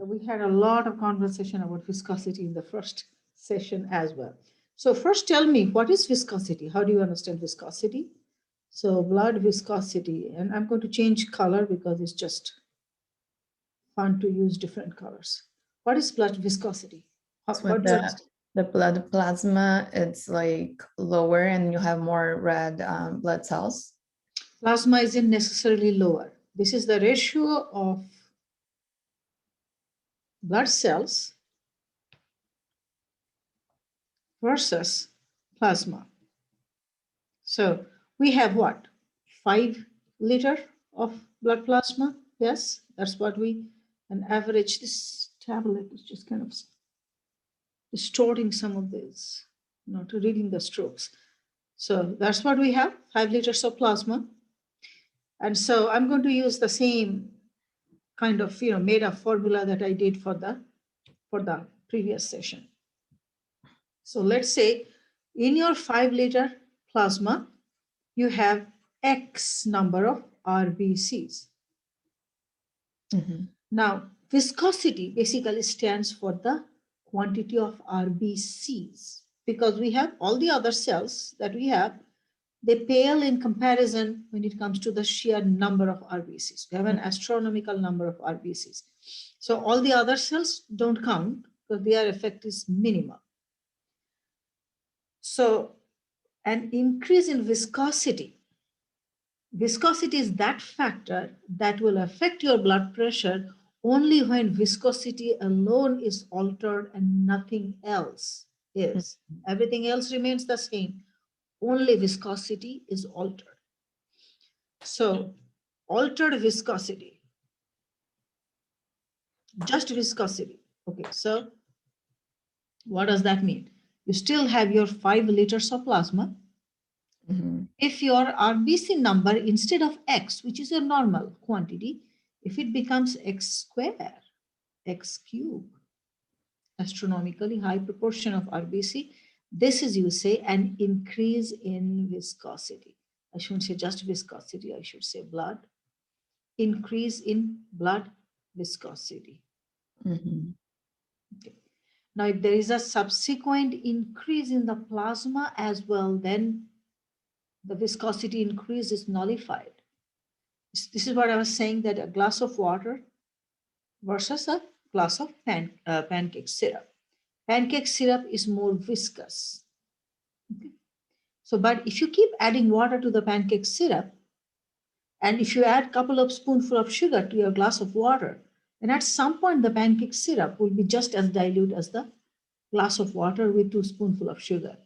We had a lot of conversation about viscosity in the first session as well. So first tell me, what is viscosity? How do you understand viscosity? So blood viscosity, and I'm going to change color because it's just fun to use different colors. What is blood viscosity? So when the blood plasma, it's like lower and you have more red blood cells. Plasma isn't necessarily lower. This is the ratio of blood cells versus plasma. So we have what? 5 liter of blood plasma. Yes, that's what we, an average. This tablet is just kind of distorting some of this, not reading the strokes. So that's what we have, 5 liters of plasma. And so I'm going to use the same kind of, made up formula that I did for the previous session. So let's say in your 5 liter plasma, you have X number of RBCs. Mm-hmm. Now, viscosity basically stands for the quantity of RBCs, because we have all the other cells that we have, they pale in comparison when it comes to the sheer number of RBCs. We have an astronomical number of RBCs. So all the other cells don't count because their effect is minimal. So an increase in viscosity is that factor that will affect your blood pressure only when viscosity alone is altered and nothing else is. Everything else remains the same. Only viscosity is altered. So altered viscosity, just viscosity. Okay, so what does that mean? You still have your 5 liters of plasma. Mm-hmm. If your RBC number, instead of X, which is a normal quantity, if it becomes X square, X cube, astronomically high proportion of RBC, this is, you say, an increase in viscosity. I shouldn't say just viscosity, I should say blood. Increase in blood viscosity. Mm-hmm. Okay. Now, if there is a subsequent increase in the plasma as well, then the viscosity increase is nullified. This is what I was saying, that a glass of water versus a glass of pancake syrup. Pancake syrup is more viscous. Okay. So, but if you keep adding water to the pancake syrup, and if you add a couple of spoonfuls of sugar to your glass of water, then at some point the pancake syrup will be just as dilute as the glass of water with 2 spoonfuls of sugar.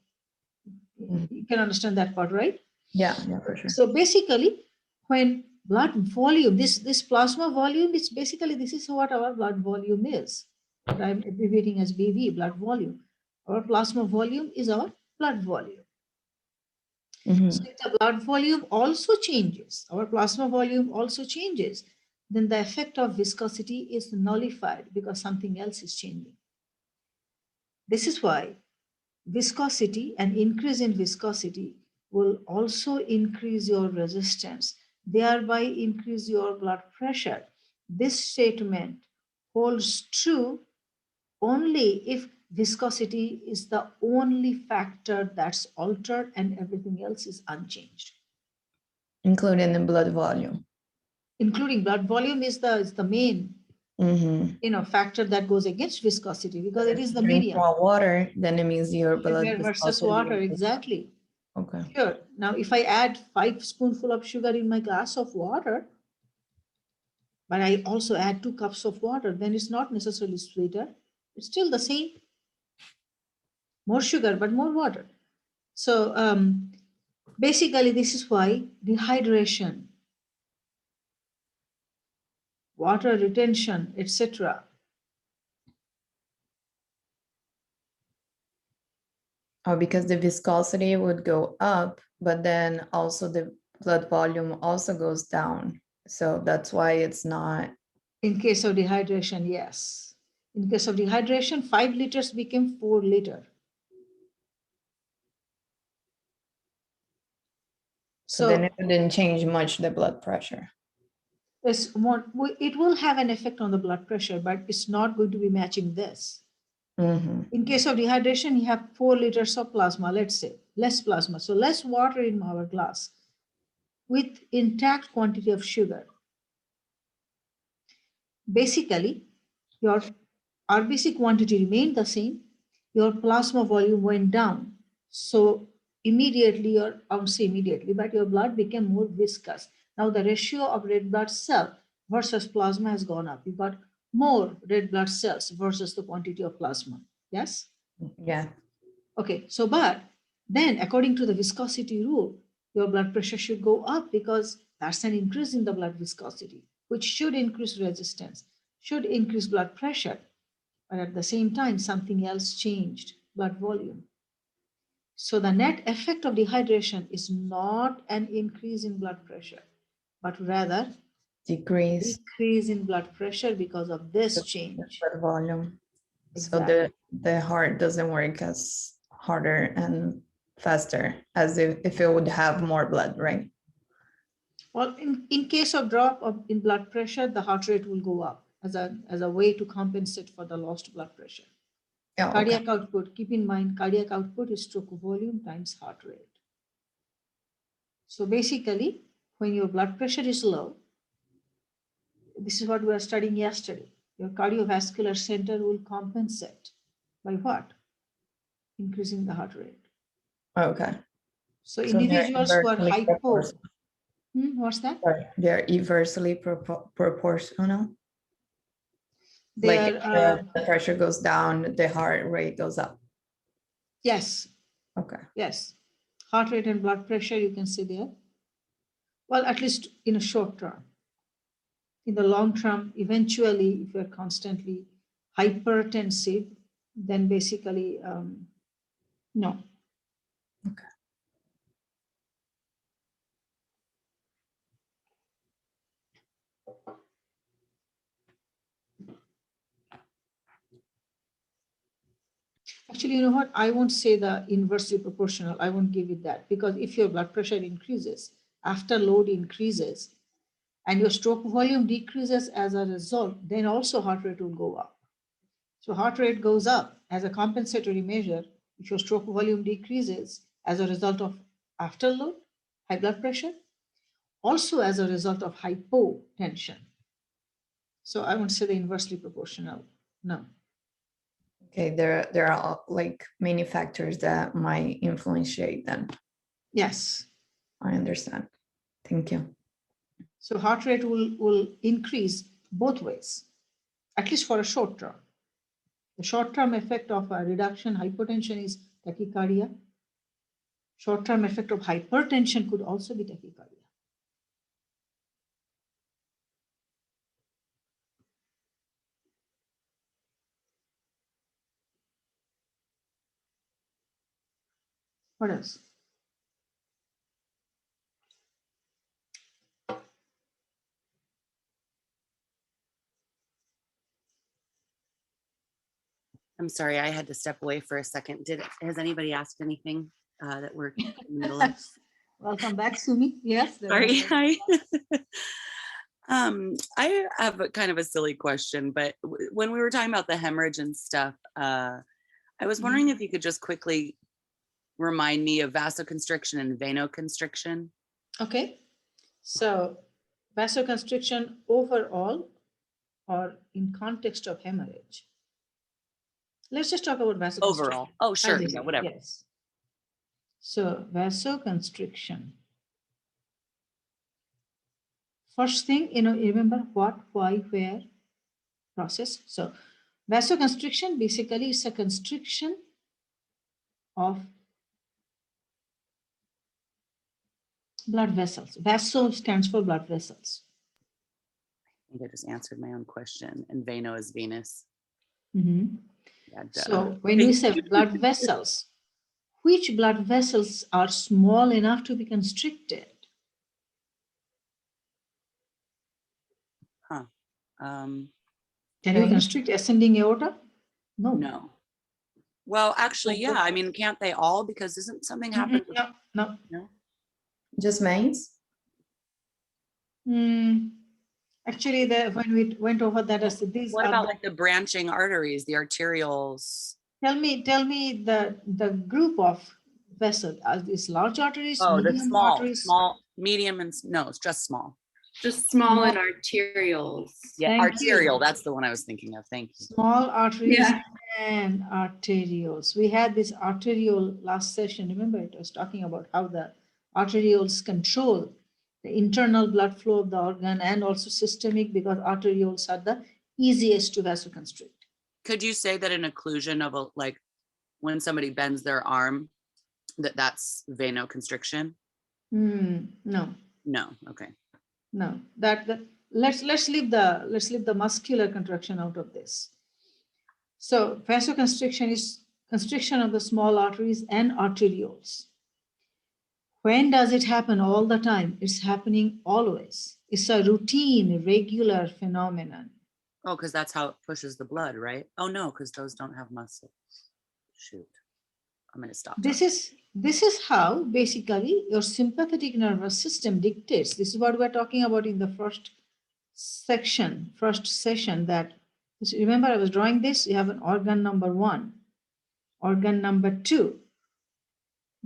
You can understand that part, right? Yeah, for sure. So basically, when blood volume, this plasma volume, it's basically, this is what our blood volume is. What I'm abbreviating as BV, blood volume. Our plasma volume is our blood volume. Mm-hmm. So if the blood volume also changes, our plasma volume also changes, then the effect of viscosity is nullified because something else is changing. This is why viscosity, an increase in viscosity, will also increase your resistance, thereby increase your blood pressure. This statement holds true only if viscosity is the only factor that's altered and everything else is unchanged. Including the blood volume. Including blood volume is the main factor that goes against viscosity, because it is the medium. More water, then it means your blood versus water, exactly. Okay. Sure. Now, if I add 5 spoonfuls of sugar in my glass of water, but I also add 2 cups of water, then it's not necessarily sweeter. It's still the same. More sugar, but more water. So basically, this is why dehydration, water retention, etc. Oh, because the viscosity would go up, but then also the blood volume also goes down. So that's why it's not. In case of dehydration, yes. In case of dehydration, 5 liters became 4 liters. So then it didn't change much the blood pressure. is more, it will have an effect on the blood pressure, but it's not going to be matching this. Mhm. In case of dehydration, you have 4 liters of plasma, let's say, less plasma. So less water in our glass with intact quantity of sugar. Basically, your RBC quantity remained the same, your plasma volume went down. So immediately, or I won't say immediately, but your blood became more viscous. Now the ratio of red blood cell versus plasma has gone up. You got more red blood cells versus the quantity of plasma. Yes? Yeah. Okay, so but then according to the viscosity rule, your blood pressure should go up because that's an increase in the blood viscosity, which should increase resistance, should increase blood pressure. But at the same time, something else changed, blood volume. So the net effect of dehydration is not an increase in blood pressure, but rather Decrease decrease in blood pressure because of this the change. blood volume. So Exactly. the heart doesn't work as harder and faster as if it would have more blood, right? Well, in case of drop in blood pressure, the heart rate will go up as a way to compensate for the lost blood pressure. Yeah, okay. Cardiac output, keep in mind, cardiac output is stroke volume times heart rate. So basically, when your blood pressure is low, this is what we were studying yesterday. Your cardiovascular center will compensate by what? Increasing the heart rate. Okay. So So they're individuals who are inversely hypo, proportional. what's that? Sorry, they're inversely proportional. They Like if are, the pressure goes down, the heart rate goes up. yes, Okay. yes. Heart rate and blood pressure, you can see there. Well, at least in a short term. In the long term, eventually, if you're constantly hypertensive, then basically, no. Okay. Actually, you know what? I won't say the inversely proportional. I won't give it that because if your blood pressure increases, after load increases, and your stroke volume decreases as a result, then also heart rate will go up. So heart rate goes up as a compensatory measure if your stroke volume decreases as a result of afterload, high blood pressure, also as a result of hypotension. So I won't say the inversely proportional. No. Okay, there are like many factors that might influence them. Yes. I understand. Thank you. So heart rate will increase both ways, at least for a short term. The short-term effect of a reduction hypotension is tachycardia. Short-term effect of hypertension could also be tachycardia. What else? I'm sorry, I had to step away for a second. Has anybody asked anything that we're in the middle of? Welcome back, Sumi. Yes. Sorry, hi. I have a kind of a silly question, but when we were talking about the hemorrhage and stuff, I was wondering if you could just quickly remind me of vasoconstriction and venoconstriction. Okay. So vasoconstriction overall or in context of hemorrhage. Let's just talk about vasoconstriction. Overall. Oh, sure. Yeah, whatever. Yes. So vasoconstriction. First thing, remember what, why, where, process. So vasoconstriction basically is a constriction of blood vessels. Vaso stands for blood vessels. I think I just answered my own question. And veno is venous. Mm-hmm. Yeah, so when we say blood vessels, which blood vessels are small enough to be constricted? Huh. Can you constrict ascending aorta? No. No. Well, actually, yeah. I mean, can't they all? Because isn't something happening? No. Just veins? Actually, when we went over that, I said these What are about like the branching arteries, the arterioles? tell me the group of vessels. Are these large arteries, Oh, the medium small, arteries? medium, and no, it's just small. Just small and arterioles. Yeah, Thank you. arterial. That's the one I was thinking of. Thank you. Small arteries Yeah. and arterioles. We had this arteriole last session. Remember, it was talking about how the arterioles control the internal blood flow of the organ and also systemic, because arterioles are the easiest to vasoconstrict. Could you say that an occlusion of a, like when somebody bends their arm, that's venoconstriction? No, No. Okay. no. Let's leave the muscular contraction out of this. So vasoconstriction is constriction of the small arteries and arterioles. When does it happen? All the time. It's happening always. It's a routine, regular phenomenon. Oh, because that's how it pushes the blood, right? Oh no, because those don't have muscle. Shoot, I'm gonna stop. This is how basically your sympathetic nervous system dictates. This is what we're talking about in the first session. That remember I was drawing this. You have an organ number 1, organ number 2.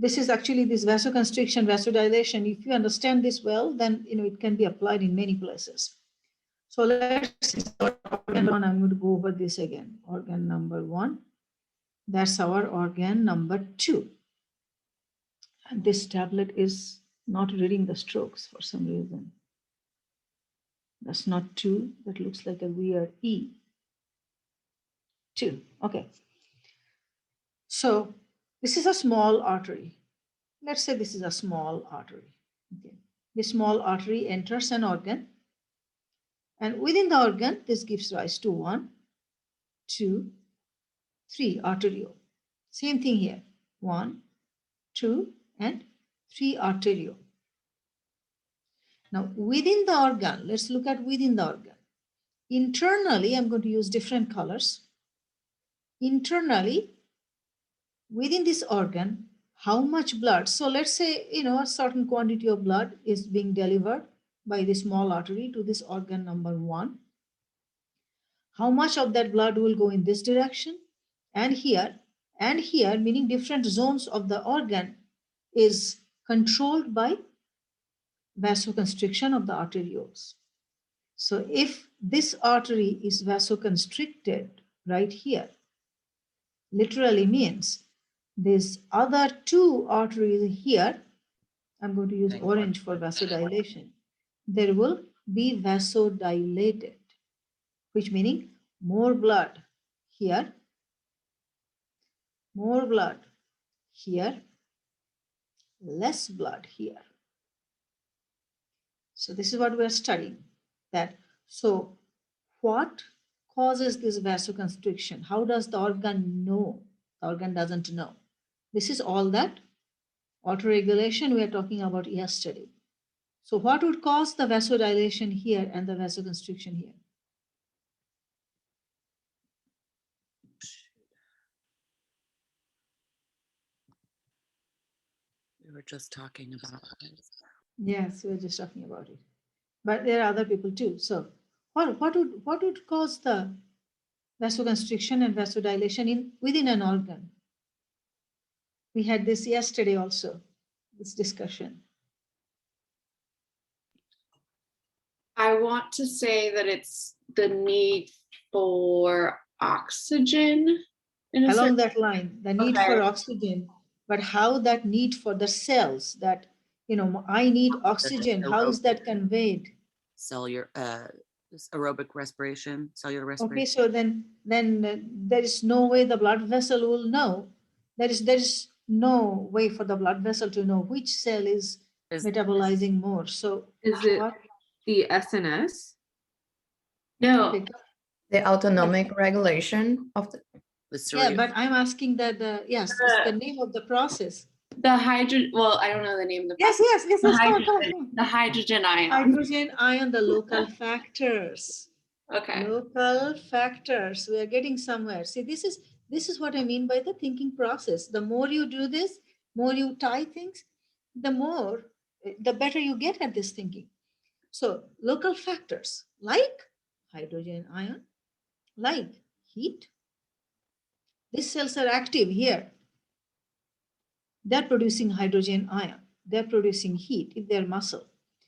This is actually this vasoconstriction, vasodilation. If you understand this well, then it can be applied in many places. So let's see. Organ 1, I'm going to go over this again. Organ number 1. That's our organ number 2. And this tablet is not reading the strokes for some reason. That's not 2. That looks like a weird E. 2. Okay. So this is a small artery. Let's say this is a small artery. Okay. This small artery enters an organ. And within the organ, this gives rise to 1, 2, 3 arteriole. Same thing here. 1, 2, and 3 arteriole. Now, within the organ, let's look at within the organ. Internally, I'm going to use different colors. Internally, within this organ, how much blood? So let's say, a certain quantity of blood is being delivered by the small artery to this organ number 1. How much of that blood will go in this direction? And here, meaning different zones of the organ is controlled by vasoconstriction of the arterioles. So if this artery is vasoconstricted right here, literally means these other 2 arteries here, I'm going to use orange for vasodilation, there will be vasodilated, which meaning more blood here, more blood here, less blood here. So this is what we're studying. So what causes this vasoconstriction? How does the organ know? The organ doesn't know. This is all that autoregulation we are talking about yesterday. So what would cause the vasodilation here and the vasoconstriction here? We were just talking about it. Yes, we were just talking about it. But there are other people too. So what would cause the vasoconstriction and vasodilation within an organ? We had this yesterday also, this discussion. I want to say that it's the need for oxygen. Along that line, the need Okay. for oxygen, but how that need for the cells that, I need oxygen, how is that conveyed? Cellular, aerobic respiration, cellular respiration. Okay, so then there is no way the blood vessel will know. There is no way for the blood vessel to know which cell is metabolizing more. So Is it what? the SNS? No. Okay. The autonomic regulation of the Yeah, but I'm asking that yes, it's the name of the process. The hydrogen, well, I don't know the name of the Yes, process. come on. The hydrogen ion. Hydrogen ion, the local factors. Okay. Local factors. We are getting somewhere. See, this is what I mean by the thinking process. The more you do this, more you tie things, the better you get at this thinking. So local factors like hydrogen ion, like heat. These cells are active here. They're producing hydrogen ion. They're producing heat in their muscle.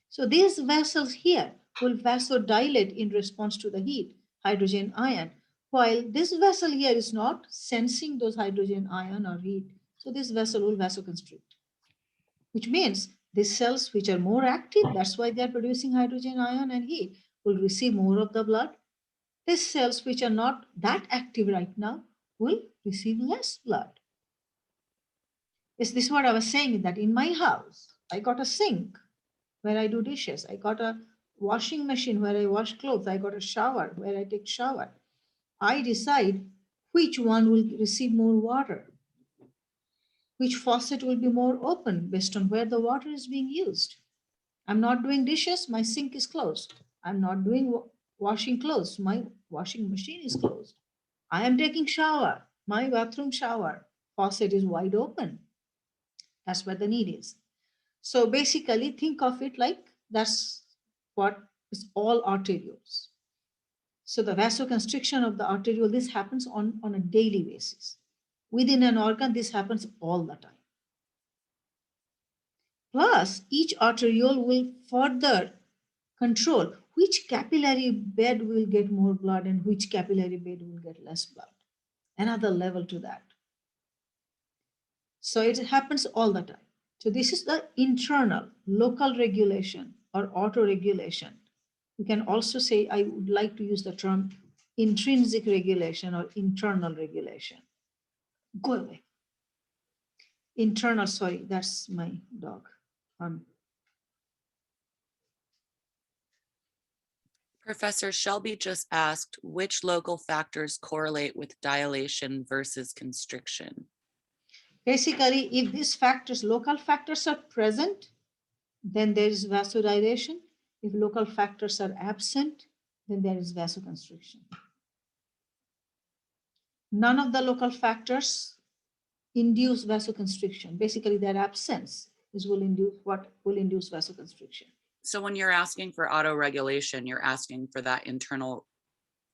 So these vessels here will vasodilate in response to the heat, hydrogen ion, while this vessel here is not sensing those hydrogen ion or heat. So this vessel will vasoconstrict, which means these cells which are more active, that's why they're producing hydrogen ion and heat, will receive more of the blood. These cells which are not that active right now will receive less blood. Is this what I was saying? That in my house, I got a sink where I do dishes. I got a washing machine where I wash clothes. I got a shower where I take shower. I decide which one will receive more water, which faucet will be more open based on where the water is being used. I'm not doing dishes, my sink is closed. I'm not doing washing clothes, my washing machine is closed. I am taking shower, my bathroom shower faucet is wide open. That's where the need is. So basically think of it like that's what is all arterioles. So the vasoconstriction of the arteriole, this happens on a daily basis. Within an organ, this happens all the time. Plus, each arteriole will further control which capillary bed will get more blood and which capillary bed will get less blood. Another level to that. So it happens all the time. So this is the internal local regulation or auto-regulation. You can also say, I would like to use the term intrinsic regulation or internal regulation. Go away. Internal, sorry, that's my dog. Professor Shelby just asked which local factors correlate with dilation versus constriction. Basically, if these factors, local factors are present, then there is vasodilation. If local factors are absent, then there is vasoconstriction. None of the local factors induce vasoconstriction. Basically, their absence is will induce what will induce vasoconstriction. So when you're asking for auto-regulation, you're asking for that internal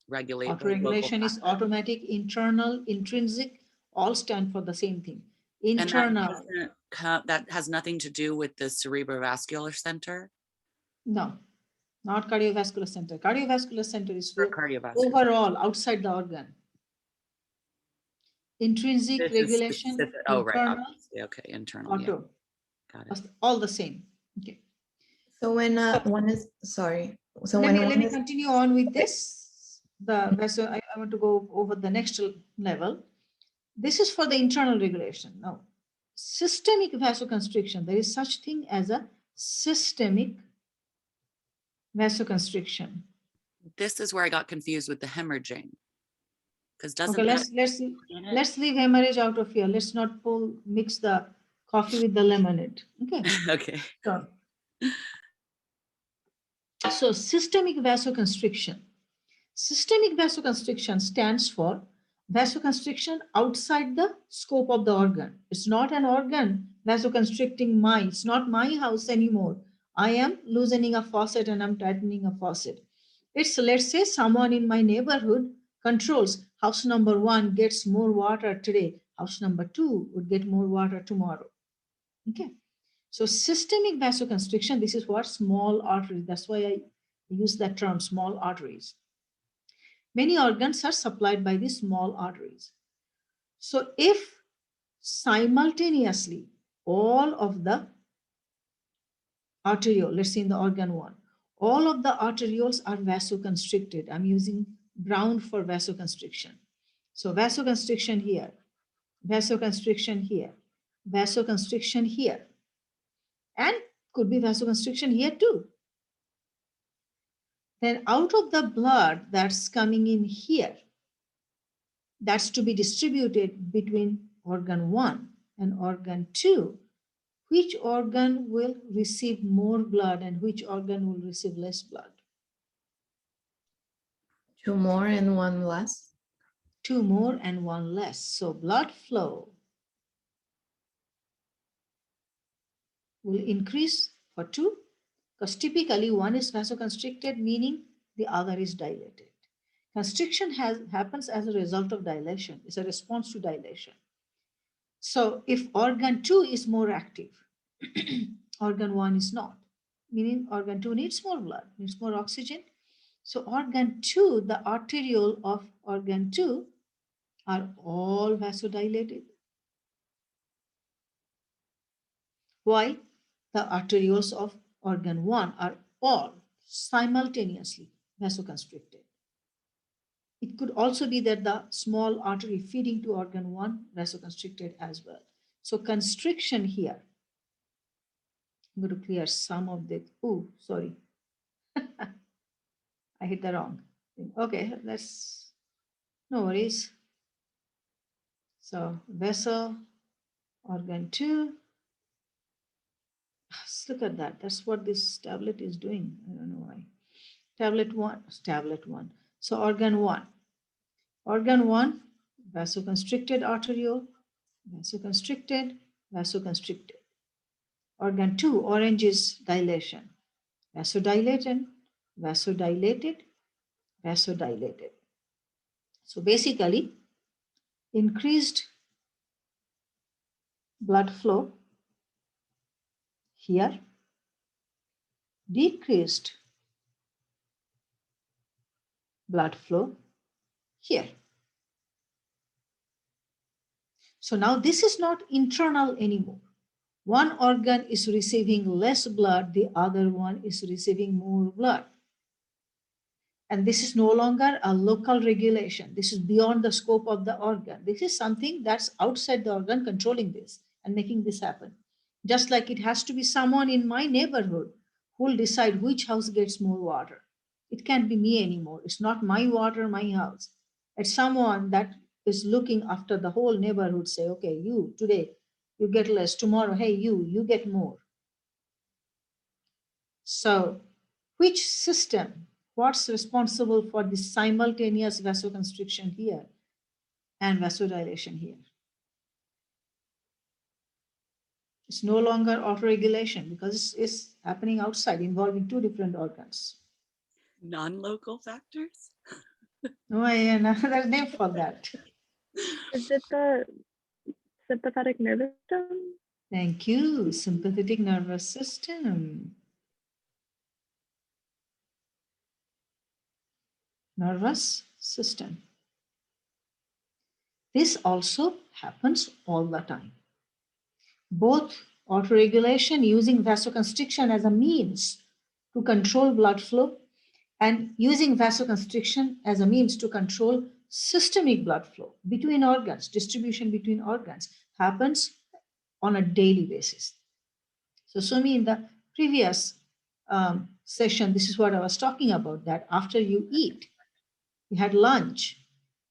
regulation. Auto-regulation is automatic, internal, intrinsic, all stand for the same thing. Internal. And that has nothing to do with the cerebrovascular center? No, not cardiovascular center. Cardiovascular center is for cardiovascular. Overall outside the organ. Intrinsic This regulation, oh, internal, right. Obviously. Okay, internal. auto. Yeah. Got it. All the same. Okay. So when one is, sorry. So let when me continue on with this. I want to go over the next level. This is for the internal regulation. Now, systemic vasoconstriction, there is such thing as a systemic vasoconstriction. This is where I got confused with the hemorrhaging. Because doesn't okay, let's leave hemorrhage out of here. Let's not mix the coffee with the lemonade. Okay. Okay. So systemic vasoconstriction. Systemic vasoconstriction stands for vasoconstriction outside the scope of the organ. It's not an organ vasoconstricting it's not my house anymore. I am loosening a faucet and I'm tightening a faucet. It's, let's say, someone in my neighborhood controls house number 1 gets more water today. House number 2 would get more water tomorrow. Okay. So systemic vasoconstriction, this is what small arteries, that's why I use that term, small arteries. Many organs are supplied by these small arteries. So if simultaneously all of the arteriole, let's say in the organ 1, all of the arterioles are vasoconstricted. I'm using brown for vasoconstriction. So vasoconstriction here, vasoconstriction here, vasoconstriction here, and could be vasoconstriction here too. Then out of the blood that's coming in here, that's to be distributed between organ 1 and organ 2. Which organ will receive more blood and which organ will receive less blood? 2 more and 1 less. 2 more and 1 less. So blood flow will increase for 2 because typically one is vasoconstricted, meaning the other is dilated. Constriction happens as a result of dilation. It's a response to dilation. So if organ 2 is more active, organ 1 is not, meaning organ 2 needs more blood, needs more oxygen. So organ 2, the arteriole of organ 2 are all vasodilated. Why? The arterioles of organ 1 are all simultaneously vasoconstricted. It could also be that the small artery feeding to organ 1 vasoconstricted as well. So constriction here, I'm going to clear some of the, oh, sorry. I hit the wrong thing. Okay, that's no worries. So vessel, organ 2. Look at that. That's what this tablet is doing. I don't know why. Tablet 1. So organ 1. Organ 1, vasoconstricted arteriole, vasoconstricted, vasoconstricted. Organ 2, orange is dilation. Vasodilated, vasodilated, vasodilated. So basically, increased blood flow here, decreased blood flow here. So now this is not internal anymore. One organ is receiving less blood, the other one is receiving more blood. And this is no longer a local regulation. This is beyond the scope of the organ. This is something that's outside the organ controlling this and making this happen. Just like it has to be someone in my neighborhood who will decide which house gets more water. It can't be me anymore. It's not my water, my house. It's someone that is looking after the whole neighborhood, say, okay, you today, you get less. Tomorrow, hey, you get more. So which system, what's responsible for the simultaneous vasoconstriction here and vasodilation here? It's no longer autoregulation because it's happening outside, involving two different organs. Non-local factors? No, there's a name for that. Is it the sympathetic nervous system? Thank you. Sympathetic nervous system. Nervous system. This also happens all the time. Both autoregulation using vasoconstriction as a means to control blood flow and using vasoconstriction as a means to control systemic blood flow between organs, distribution between organs happens on a daily basis. So Sumi, in the previous session, this is what I was talking about, that after you eat, you had lunch,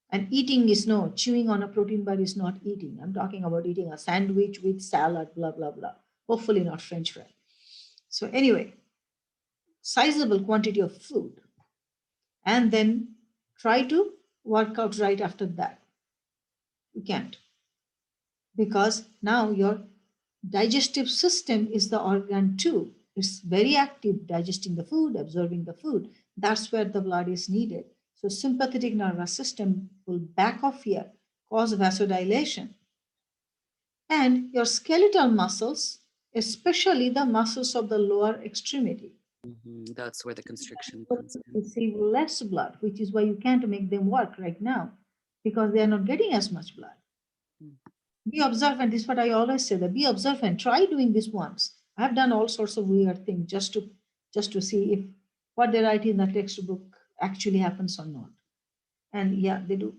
and eating is no, chewing on a protein bar is not eating. I'm talking about eating a sandwich with salad, blah, blah, blah. Hopefully not French fry. So anyway, sizable quantity of food, and then try to work out right after that. You can't, because now your digestive system is the organ 2. It's very active, digesting the food, absorbing the food. That's where the blood is needed. So sympathetic nervous system will back off here, cause vasodilation. And your skeletal muscles, especially the muscles of the lower extremity, That's where the constriction comes in. receive less blood, which is why you can't make them work right now, because they are not getting as much blood. Be observant. This is what I always say, that be observant. Try doing this once. I've done all sorts of weird things just to see if what they write in the textbook actually happens or not. And yeah, they do.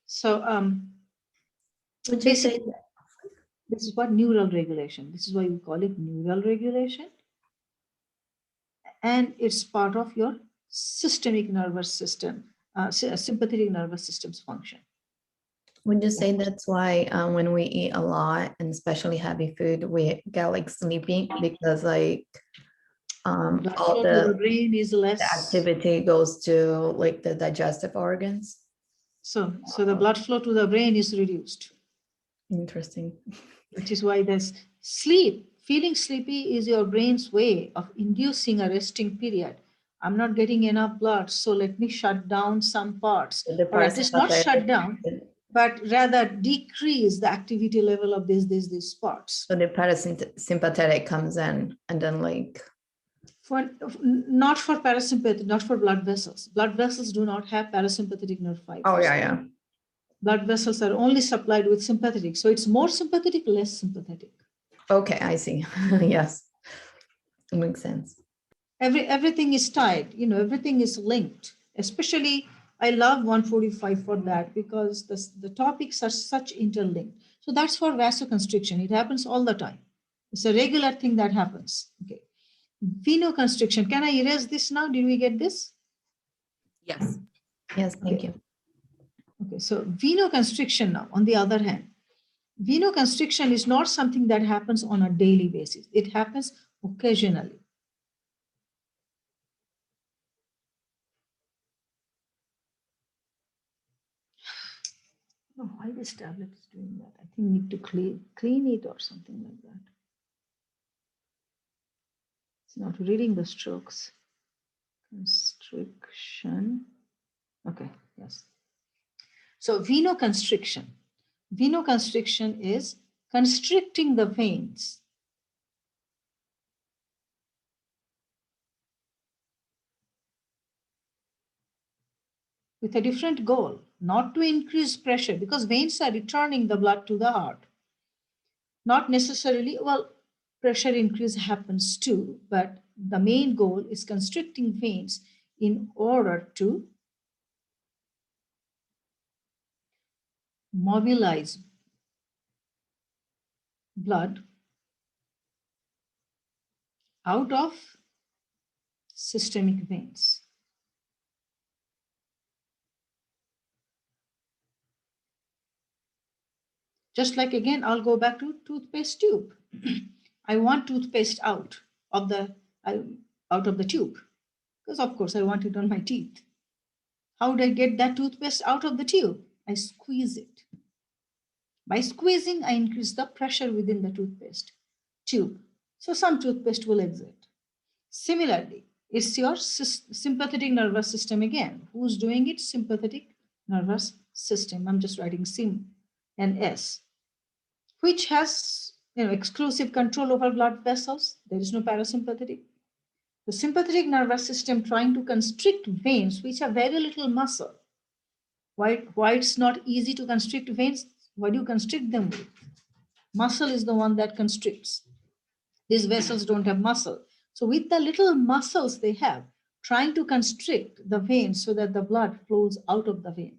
So Would you say this is what neural regulation. This is why we call it neural regulation. And it's part of your systemic nervous system, sympathetic nervous system's function. Would you say that's why when we eat a lot, and especially heavy food, we get like sleepy because like all the brain is less activity goes to like the digestive organs? So the blood flow to the brain is reduced. Interesting. Which is why there's sleep Feeling sleepy is your brain's way of inducing a resting period. I'm not getting enough blood, so let me shut down some parts. The Or at least not shut parasympathetic- down, but rather decrease the activity level of these parts. So the parasympathetic comes in and then like, Not for parasympathetic, not for blood vessels. Blood vessels do not have parasympathetic nerve fibers. oh yeah. Blood vessels are only supplied with sympathetic. So it's more sympathetic, less sympathetic. Okay, I see. Yes, it makes sense. Everything is tied, everything is linked. Especially, I love 145 for that because the topics are such interlinked. So that's for vasoconstriction. It happens all the time. It's a regular thing that happens. Okay. Phenoconstriction. Can I erase this now? Did we get this? Yes. Yes, thank Okay. you. Okay, so venoconstriction now, on the other hand, venoconstriction is not something that happens on a daily basis. It happens occasionally. Oh, why this tablet is doing that? I think need to clean it or something like that. It's not reading the strokes. Constriction. Okay, yes. So venoconstriction. Venoconstriction is constricting the veins with a different goal, not to increase pressure, because veins are returning the blood to the heart. Not necessarily, well, pressure increase happens too, but the main goal is constricting veins in order to mobilize blood out of systemic veins. Just like, again, I'll go back to toothpaste tube. I want toothpaste out of the tube because, of course, I want it on my teeth. How do I get that toothpaste out of the tube? I squeeze it. By squeezing, I increase the pressure within the toothpaste tube. So some toothpaste will exit. Similarly, it's your sympathetic nervous system again. Who's doing it? Sympathetic nervous system. I'm just writing SYM and S, which has exclusive control over blood vessels. There is no parasympathetic. The sympathetic nervous system trying to constrict veins, which have very little muscle. Why it's not easy to constrict veins? What do you constrict them with? Muscle is the one that constricts. These vessels don't have muscle. So with the little muscles they have, trying to constrict the veins so that the blood flows out of the vein.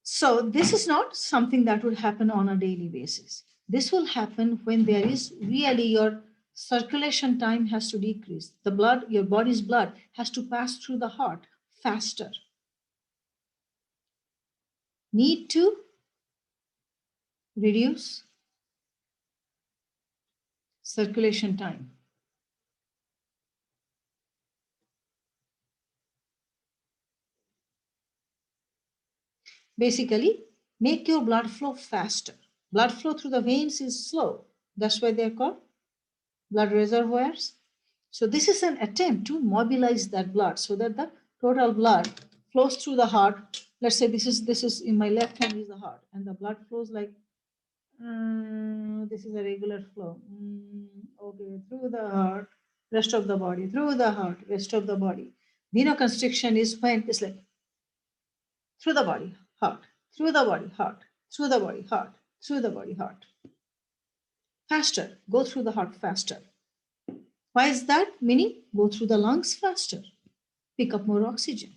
So this is not something that would happen on a daily basis. This will happen when there is really your circulation time has to decrease. The blood, your body's blood has to pass through the heart faster. Need to reduce circulation time. Basically, make your blood flow faster. Blood flow through the veins is slow. That's why they're called blood reservoirs. So this is an attempt to mobilize that blood so that the total blood flows through the heart. Let's say this is in my left hand is the heart, and the blood flows like this is a regular flow. Okay, through the heart, rest of the body, through the heart, rest of the body. Venoconstriction is when it's like through the body, heart, through the body, heart, through the body, heart, through the body, heart. Faster, go through the heart faster. Why is that? Meaning, go through the lungs faster, pick up more oxygen.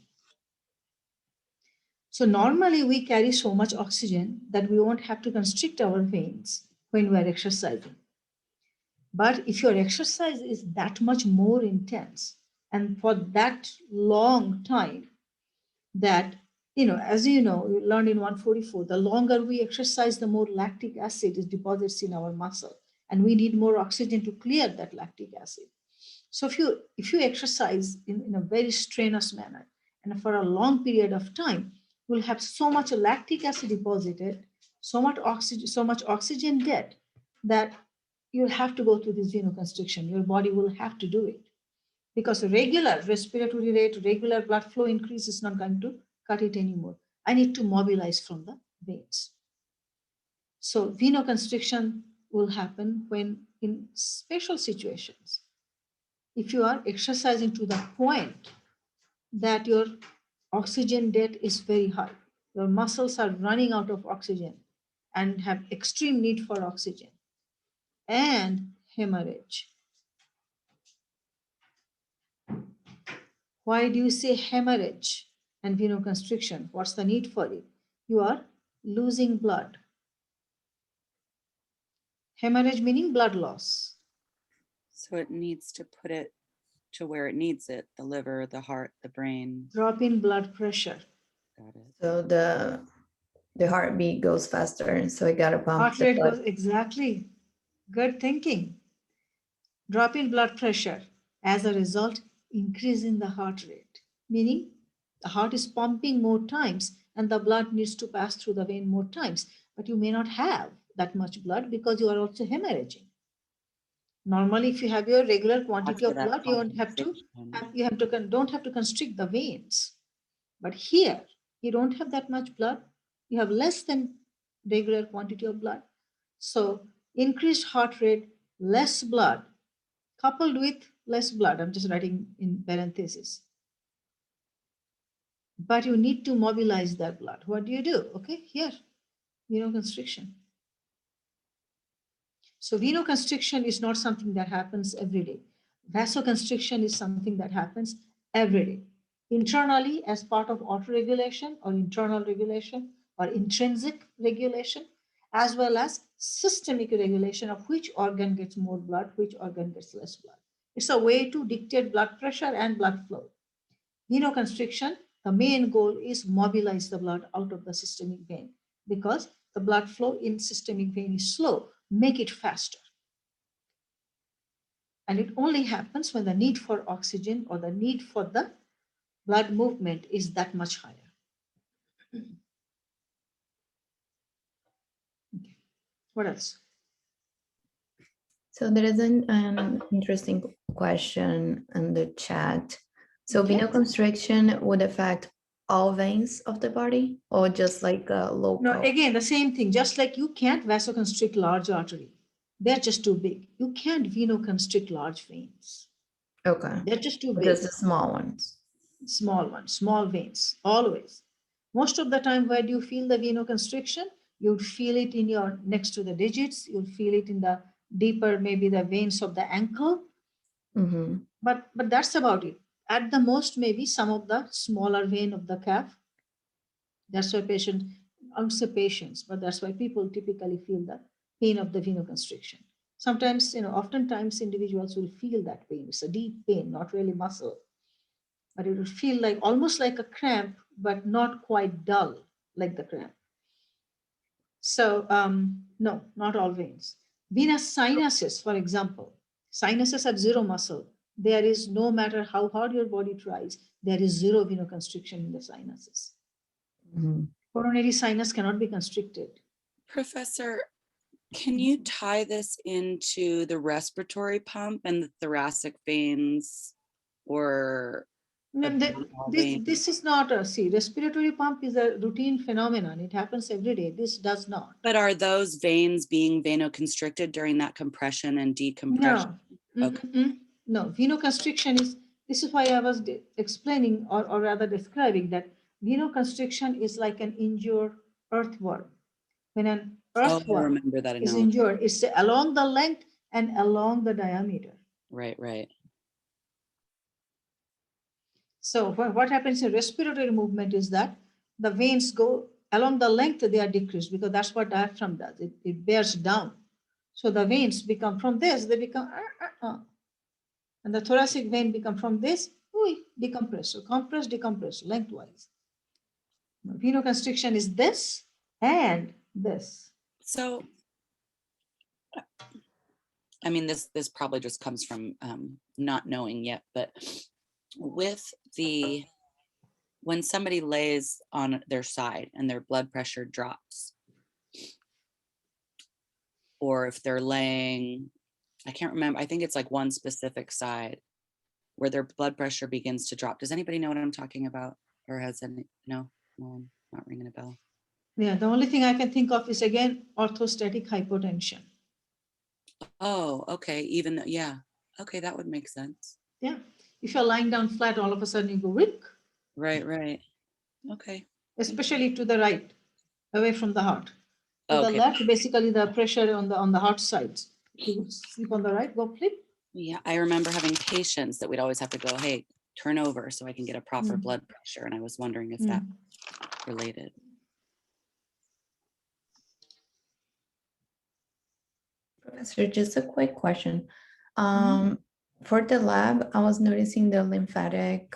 So normally we carry so much oxygen that we won't have to constrict our veins when we are exercising. But if your exercise is that much more intense and for that long time, that, as you know, you learned in 144, the longer we exercise, the more lactic acid is deposits in our muscle. And we need more oxygen to clear that lactic acid. So if you exercise in a very strenuous manner and for a long period of time, you'll have so much lactic acid deposited, so much oxygen dead, that you'll have to go through this venoconstriction. Your body will have to do it because regular respiratory rate, regular blood flow increase is not going to cut it anymore. I need to mobilize from the veins. So venoconstriction will happen when in special situations. If you are exercising to the point that your oxygen debt is very high, your muscles are running out of oxygen and have extreme need for oxygen, and hemorrhage. Why do you say hemorrhage and venoconstriction? What's the need for it? You are losing blood. Hemorrhage meaning blood loss. So it needs to put it to where it needs it, the liver, the heart, the brain. Drop in blood pressure. Got it. So the heartbeat goes faster, so I gotta pump Heart the rate blood. goes, exactly. Good thinking. Drop in blood pressure. As a result, increase in the heart rate, meaning the heart is pumping more times and the blood needs to pass through the vein more times. But you may not have that much blood because you are also hemorrhaging. Normally, if you have your regular quantity After of that blood, you don't have to compensation. don't have to constrict the veins. But here, you don't have that much blood. You have less than regular quantity of blood. So increased heart rate, less blood, coupled with less blood. I'm just writing in parentheses. But you need to mobilize that blood. What do you do? Okay, here, venoconstriction. So venoconstriction is not something that happens every day. Vasoconstriction is something that happens every day. Internally, as part of autoregulation or internal regulation or intrinsic regulation, as well as systemic regulation of which organ gets more blood, which organ gets less blood. It's a way to dictate blood pressure and blood flow. Venoconstriction, the main goal is mobilize the blood out of the systemic vein because the blood flow in systemic vein is slow, make it faster. And it only happens when the need for oxygen or the need for the blood movement is that much higher. Okay. What else? So there is an interesting question in the chat. So Okay. venoconstriction would affect all veins of the body or just like a local? No, again, the same thing. Just like you can't vasoconstrict large artery. They're just too big. You can't venoconstrict large veins. Okay. They're just too big. Just the small ones. Small ones, small veins, always. Most of the time, where do you feel the venoconstriction? You'd feel it in your next to the digits. You'll feel it in the deeper, maybe the veins of the ankle. Mm-hmm. But that's about it. At the most, maybe some of the smaller vein of the calf. That's why I would say patients, but that's why people typically feel the pain of the venoconstriction. Sometimes, oftentimes individuals will feel that pain. It's a deep pain, not really muscle, but it will feel like almost like a cramp, but not quite dull like the cramp. So no, not all veins. Venous sinuses, for example, sinuses have zero muscle. There is, no matter how hard your body tries, there is zero venoconstriction in the sinuses. Mm-hmm. Coronary sinus cannot be constricted. Professor, can you tie this into the respiratory pump and the thoracic veins or No, this is not a, see, respiratory pump is a routine phenomenon. It happens every day. This does not. But are those veins being venoconstricted during that compression and decompression? No. Okay. No, venoconstriction is, this is why I was explaining or rather describing that venoconstriction is like an injured earthworm. When an I earthworm remember that is analogy. injured, it's along the length and along the diameter. Right. So what happens in respiratory movement is that the veins go along the length, they are decreased because that's what diaphragm does. It bears down. So the veins become from this, they become, and the thoracic vein become from this, decompress. So compress, decompress lengthwise. Venoconstriction is this and this. So, I mean, this probably just comes from not knowing yet, but when somebody lays on their side and their blood pressure drops, or if they're laying, I can't remember. I think it's like one specific side where their blood pressure begins to drop. Does anybody know what I'm talking about? Or has any, no, not ringing a bell. Yeah, the only thing I can think of is again, orthostatic hypotension. Oh, okay. Even though, yeah. Okay, that would make sense. Yeah. If you're lying down flat, all of a sudden you go whick, Right. Okay. especially to the right, away from the heart. To the Okay. left, basically the pressure on the heart sides. If you sleep on the right, go flip. Yeah, I remember having patients that we'd always have to go, hey, turn over so I can get a proper Mm. blood pressure. And I was wondering if Mm. that related. Professor, just a quick question. Mm-hmm. For the lab, I was noticing the lymphatic,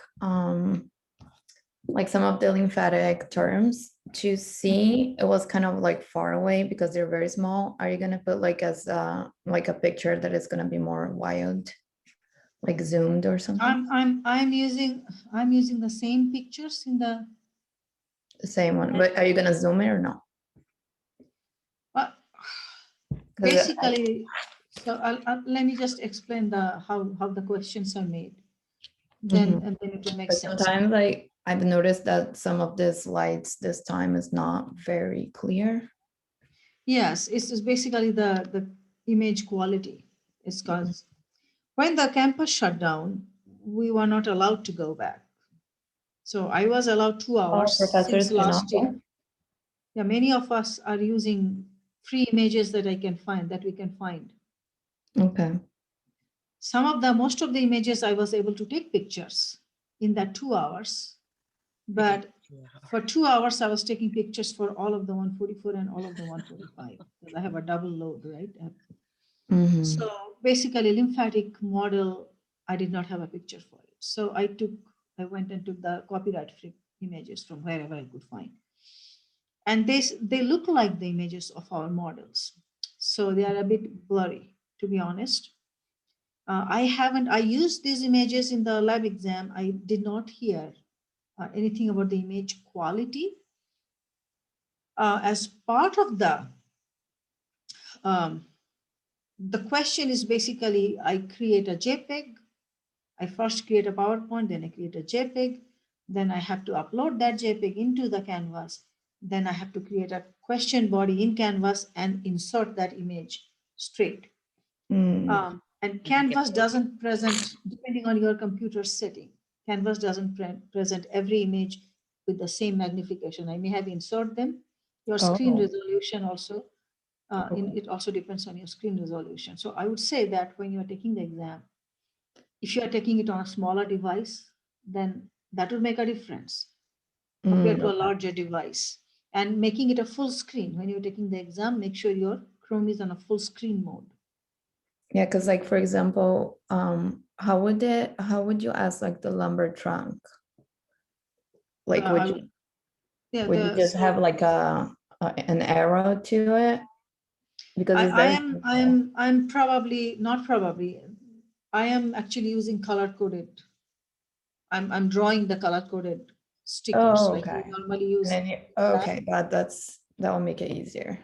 like some of the lymphatic terms to see, it was kind of like far away because they're very small. Are you gonna put like as like a picture that is gonna be more wild, like zoomed or something? I'm using the same pictures in the The same one, but are you gonna zoom it or no? uh, 'Cause basically. So let me just explain how the questions are made. Then Mhm. and then it will make But sense. sometimes I've noticed that some of the slides this time is not very clear. Yes, it's basically the image quality. It's because when the campus shut down, we were not allowed to go back. So I was allowed 2 hours Professors since last cannot year. Yeah, many of us are using free images that we can find. Okay. Most of the images I was able to take pictures in that 2 hours, but for 2 hours I was taking pictures for all of the 144 and all of the 145 because I have a double load, right? Mhm. So basically lymphatic model, I did not have a picture for it. So I went and took the copyright free images from wherever I could find. And they look like the images of our models. So they are a bit blurry, to be honest. I used these images in the lab exam. I did not hear anything about the image quality. As part of the question is basically, I create a JPEG. I first create a PowerPoint, then I create a JPEG. Then I have to upload that JPEG into the Canvas. Then I have to create a question body in Canvas and insert that image straight. And Canvas doesn't present, depending on your computer setting, Canvas doesn't present every image with the same magnification. I may have insert them. Your screen resolution also, it also depends on your screen resolution. So I would say that when you're taking the exam, if you are taking it on a smaller device, then that will make a difference compared to a larger device. And making it a full screen, when you're taking the exam, make sure your Chrome is on a full screen mode. Yeah, because like for example, how would you ask like the lumbar trunk? Like would you just have like an arrow to it? Because I'm probably not probably. I am actually using color coded. I'm drawing the color coded stickers like you normally use. Okay, that will make it easier.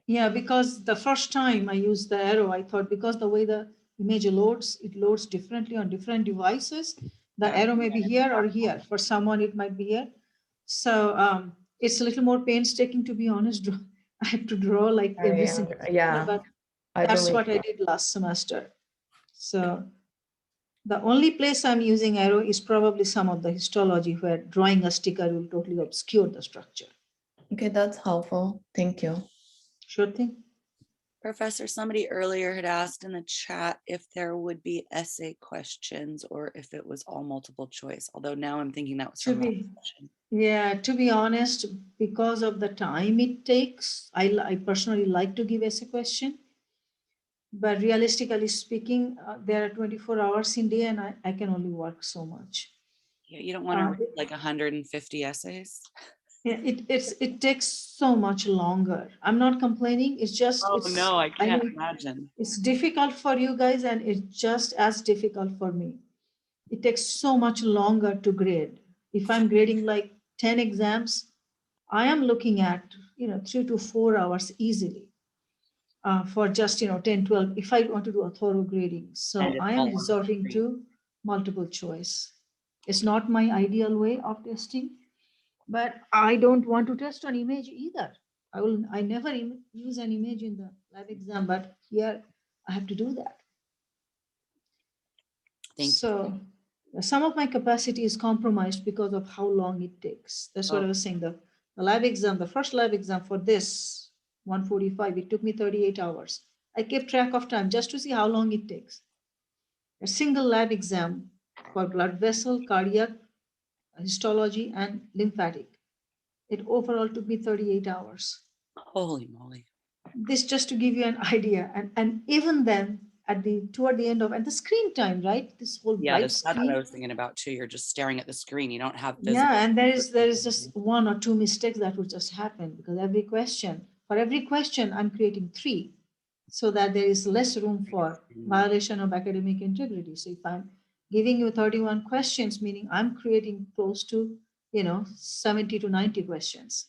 Yeah, because the first time I used the arrow, I thought because the way the image loads, it loads differently on different devices. The arrow may be here or here. For someone, it might be here. So it's a little more painstaking, to be honest. I have to draw like every single thing. Yeah, but that's what I did last semester. So the only place I'm using arrow is probably some of the histology where drawing a sticker will totally obscure the structure. Okay, that's helpful. Thank you. Sure thing. Professor, somebody earlier had asked in the chat if there would be essay questions or if it was all multiple choice, although now I'm thinking that was from last session. Yeah, to be honest, because of the time it takes, I personally like to give essay question. But realistically speaking, there are 24 hours in day and I can only work so much. Yeah, you don't want to read like 150 essays? Yeah, it takes so much longer. I'm not complaining. It's just, no, I can't imagine. It's difficult for you guys and it's just as difficult for me. It takes so much longer to grade. If I'm grading like 10 exams, I am looking at 3 to 4 hours easily. for just 10, 12, if I want to do a thorough grading. So And it's I am all on the resorting screen. to multiple choice. It's not my ideal way of testing, but I don't want to test on image either. I never use an image in the lab exam, but here I have to do that. Thank you. So some of my capacity is compromised because of how long it takes. That's what I was saying. The lab exam, the first lab exam for this 145, it took me 38 hours. I kept track of time just to see how long it takes. A single lab exam for blood vessel, cardiac, histology, and lymphatic. It overall took me 38 hours. Holy moly. This just to give you an idea. And even then, toward the end of, and the screen time, right? This whole Yeah, bright that's what I screen. was thinking about too. You're just staring at the screen. You don't have Yeah, and there is just one or two mistakes that would just happen because for every question, I'm creating 3 so that there is less room for violation of academic integrity. So if I'm giving you 31 questions, meaning I'm creating close to, 70 to 90 questions.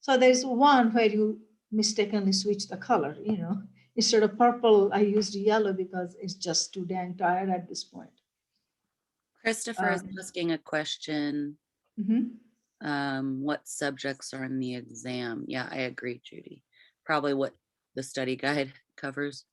So there's one where you mistakenly switch the color, instead of purple, I used yellow because it's just too dang tired at this point. Christopher is asking a question. Mm-hmm. What subjects are in the exam? Yeah, I agree, Judy. Probably what the study guide covers.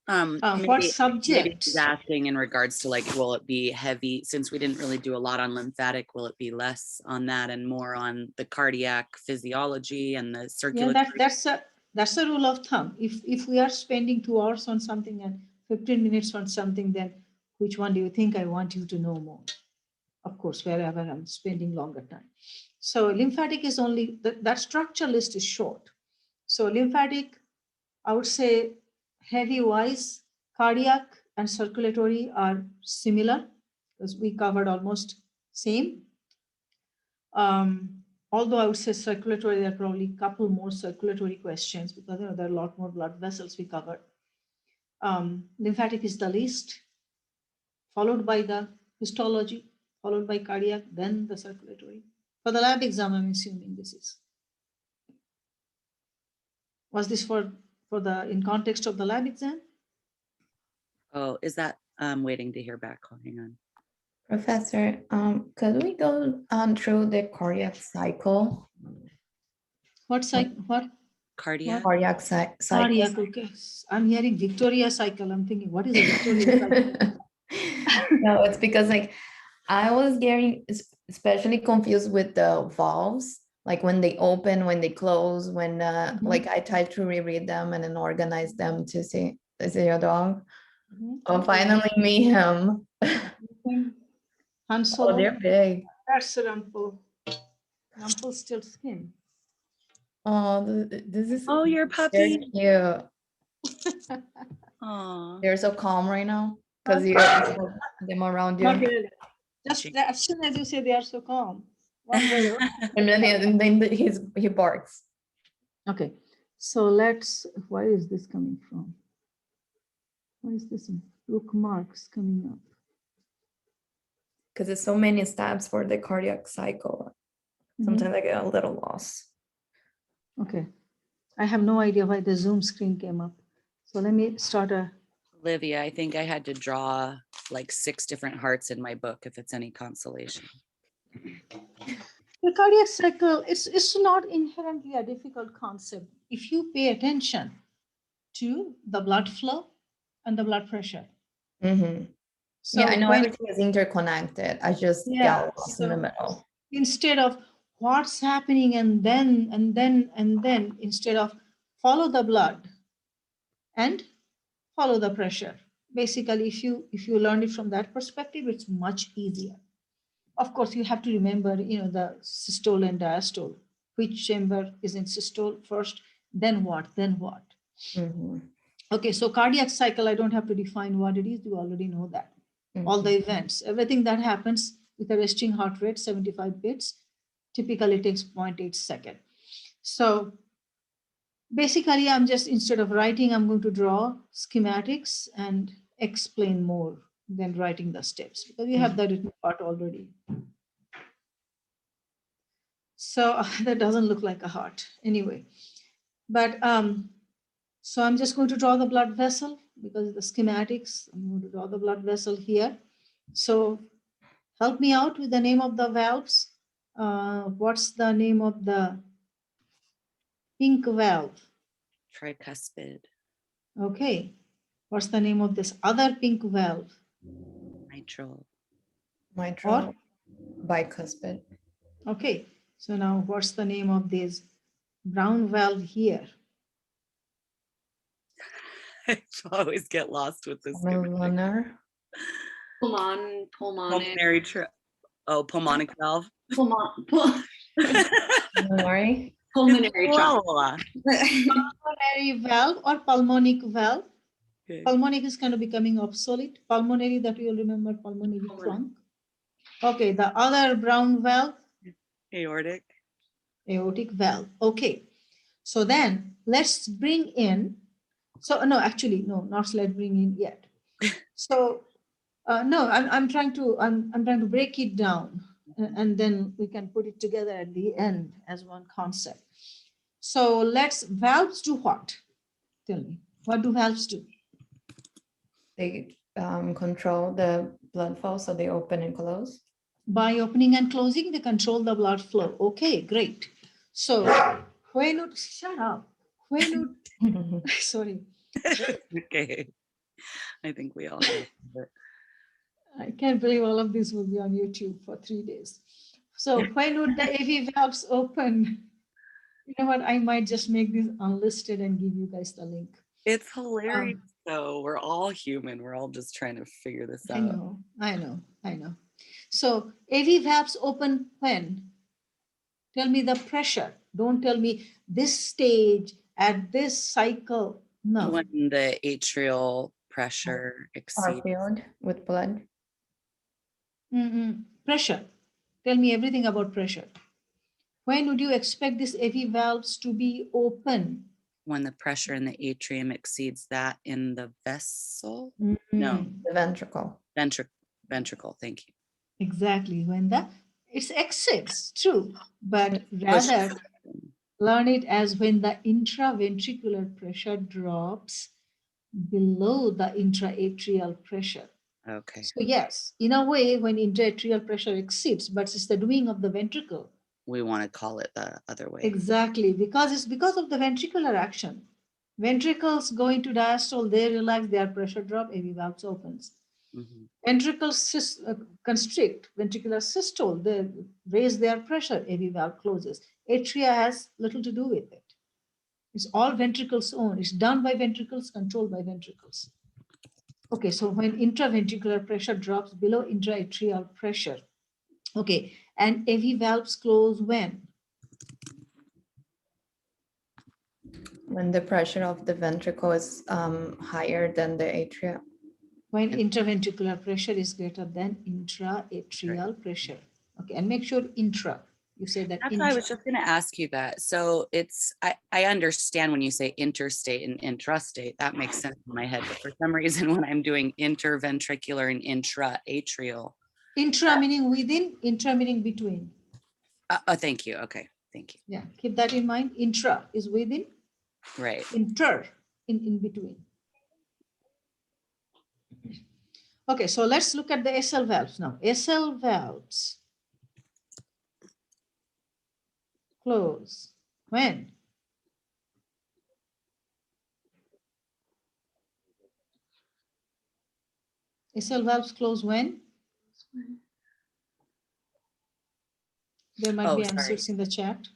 What subject? Maybe he's asking in regards to will it be heavy, since we didn't really do a lot on lymphatic, will it be less on that and more on the cardiac physiology and the circulatory? Yeah, that's a rule of thumb. If we are spending 2 hours on something and 15 minutes on something, then which one do you think I want you to know more? Of course, wherever I'm spending longer time. So lymphatic is only, that structure list is short. So lymphatic, I would say heavy wise, cardiac and circulatory are similar because we covered almost same. Although I would say circulatory, there are probably a couple more circulatory questions because there are a lot more blood vessels we covered. Lymphatic is the least, followed by the histology, followed by cardiac, then the circulatory. For the lab exam, I'm assuming this is. Was this for in context of the lab exam? Oh, is that, I'm waiting to hear back. Oh, hang on. Professor, could we go through the cardiac cycle? What cycle? What? Cardiac? Cardiac cycle. Cardiac, okay. I'm hearing Victoria cycle. I'm thinking, what is a Victoria cycle? No, it's because I was getting especially confused with the valves, like when they open, when they close, when I tried to reread them and then organize them to see your dog. Oh, finally me him. Han Solo. Oh, they're big. That's Rumpel. Rumpel's still skin. Oh, this is. Oh, your puppy. They're cute. Oh, they're so calm right now because you have them around you. Not really. Just as soon as you say they are so calm. And then he barks. Okay, so where is this coming from? Why is this bookmarks coming up? Because there's so many steps for the cardiac cycle. Sometimes I get a little lost. Okay, I have no idea why the Zoom screen came up. So let me start Olivia, I think I had to draw 6 different hearts in my book, if it's any consolation. The cardiac cycle, it's not inherently a difficult concept if you pay attention to the blood flow and the blood pressure. Mm-hmm. So yeah, I know everything is interconnected. I just get lost in the middle. Instead of what's happening and then, instead of follow the blood and follow the pressure. Basically, if you learn it from that perspective, it's much easier. Of course, you have to remember, the systole and diastole. Which chamber is in systole first, then what, Mm-hmm. Okay, so cardiac cycle, I don't have to define what it is. You already know that. Mm-hmm. All the events, everything that happens with a resting heart rate, 75 beats, typically takes 0.8 seconds. So basically, I'm just, instead of writing, I'm going to draw schematics and explain more than writing the steps because you have the written part already. So that doesn't look like a heart anyway. But So I'm just going to draw the blood vessel because the schematics, I'm going to draw the blood vessel here. So help me out with the name of the valves. What's the name of the pink valve? Tricuspid. Okay. What's the name of this other pink valve? Mitral. Mitral. Bicuspid. Okay. So now what's the name of this brown valve here? I always get lost with this. Pulmonar. Pulmonary pulmonic valve. Pulmonary. Pulmonary trunk. Pulmonary valve or pulmonic valve. Okay. Pulmonic is kind of becoming obsolete. Pulmonary, that you'll remember, pulmonary trunk. Okay, the other brown valve. Aortic. Aortic valve. Okay. So then let's bring in, so no, actually, no, not let's bring in yet. So no, I'm trying to break it down and then we can put it together at the end as one concept. So valves do what? Tell me, what do valves do? They control the blood flow, so they open and close. By opening and closing, they control the blood flow. Okay, great. So shut up. Sorry. Okay. I think we all know it. I can't believe all of this will be on YouTube for 3 days. So when would the AV valves open? You know what? I might just make this unlisted and give you guys the link. It's hilarious though. We're all human. We're all just trying to figure this out. I know. So AV valves open when? Tell me the pressure. Don't tell me this stage at this cycle. No. When the atrial pressure exceeds. Filled with blood. Pressure. Tell me everything about pressure. When would you expect these AV valves to be open? When the pressure in the atrium exceeds that in the vessel? No, the ventricle. Ventricle, thank you. Exactly. When it exceeds, true, but rather learn it as when the intraventricular pressure drops below the intraatrial pressure. Okay. So yes, in a way, when intraatrial pressure exceeds, but it's the doing of the ventricle. We want to call it the other way. Exactly, because it's because of the ventricular action. Ventricles go into diastole, they relax, their pressure drop, AV valves opens. Ventricles constrict, ventricular systole, they raise their pressure, AV valve closes. Atria has little to do with it. It's all ventricles own. It's done by ventricles, controlled by ventricles. Okay, so when intraventricular pressure drops below intraatrial pressure, okay, and AV valves close when? When the pressure of the ventricle is higher than the atria. When intraventricular pressure is greater than intraatrial pressure. Okay, and make sure intra. You say that. That's why I was just going to ask you that. So I understand when you say interstate and intrastate, that makes sense in my head. But for some reason, when I'm doing interventricular and intraatrial. Intra meaning within, intra meaning between. Thank you. Okay, thank you. Yeah, keep that in mind. Intra is within. Right. Inter, in between. Okay, so let's look at the SL valves now. SL valves close when? SL valves close when? There might be answers in the chat.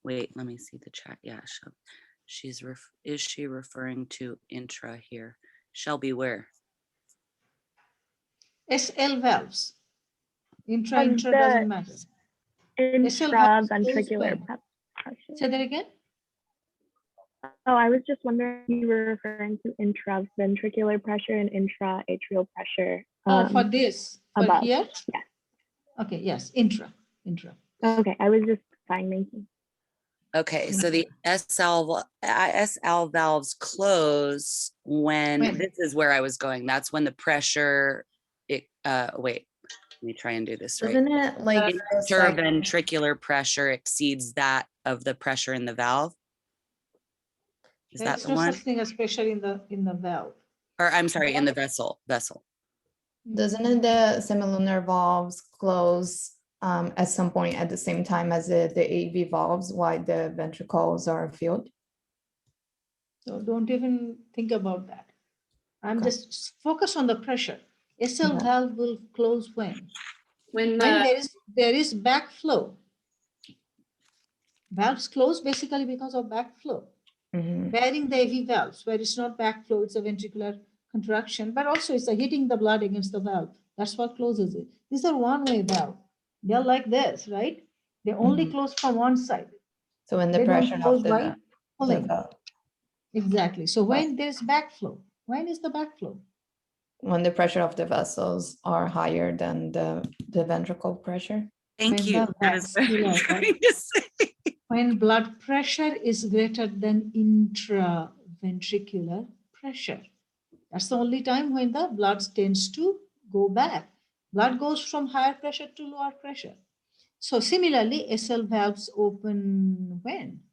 Wait, let me see the chat. Yeah, is she referring to intra here? Shelby, where? SL valves. Intra doesn't matter. Intraventricular pressure. Say that again. Oh, I was just wondering if you were referring to intraventricular pressure and intraatrial pressure. For this, for above. here? Yeah. Okay, yes, intra. Okay, I was just fine, thank you. Okay, so the SL valves close when this is where I was going. That's when the pressure, wait, let me try and do this right. Isn't it like interventricular pressure exceeds that of the pressure in the valve? Is that There's the no one? such thing as pressure in the valve. Or I'm sorry, in the vessel. Doesn't the semilunar valves close at some point at the same time as the AV valves while the ventricles are filled? So don't even think about that. I'm Okay. just focus on the pressure. SL Yeah. valve will close when? When When the there is backflow. Valves close basically because of backflow. Mhm. Bearing the AV valves, where it's not backflow, it's a ventricular contraction, but also it's a hitting the blood against the valve. That's what closes it. These are one-way valve. They're like this, right? They only close from one side. So when the They don't pressure close of the by pulling. valve, Exactly. So when there's backflow, when is the backflow? when the pressure of the vessels are higher than the ventricle pressure. Thank When you. the That is what I was vascular, trying to say. when blood pressure is greater than intraventricular pressure. That's the only time when the blood tends to go back. Blood goes from higher pressure to lower pressure. So similarly, SL valves open when?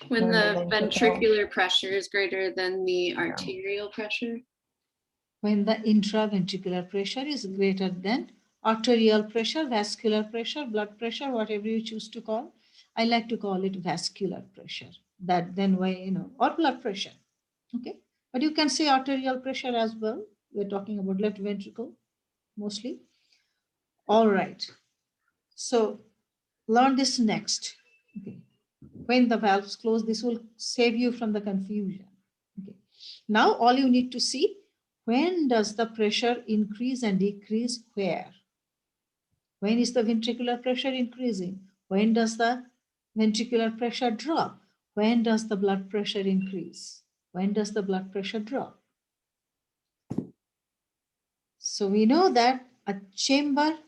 when When the the ventricle- ventricular pressure is greater than the arterial pressure. When the intraventricular pressure is greater than arterial pressure, vascular pressure, blood pressure, whatever you choose to call. I like to call it vascular pressure. That then way, or blood pressure. Okay. But you can say arterial pressure as well. We're talking about left ventricle mostly. All right. So learn this next. Okay. When the valves close, this will save you from the confusion. Okay. Now all you need to see, when does the pressure increase and decrease where? When is the ventricular pressure increasing? When does the ventricular pressure drop? When does the blood pressure increase? When does the blood pressure drop? So we know that a chamber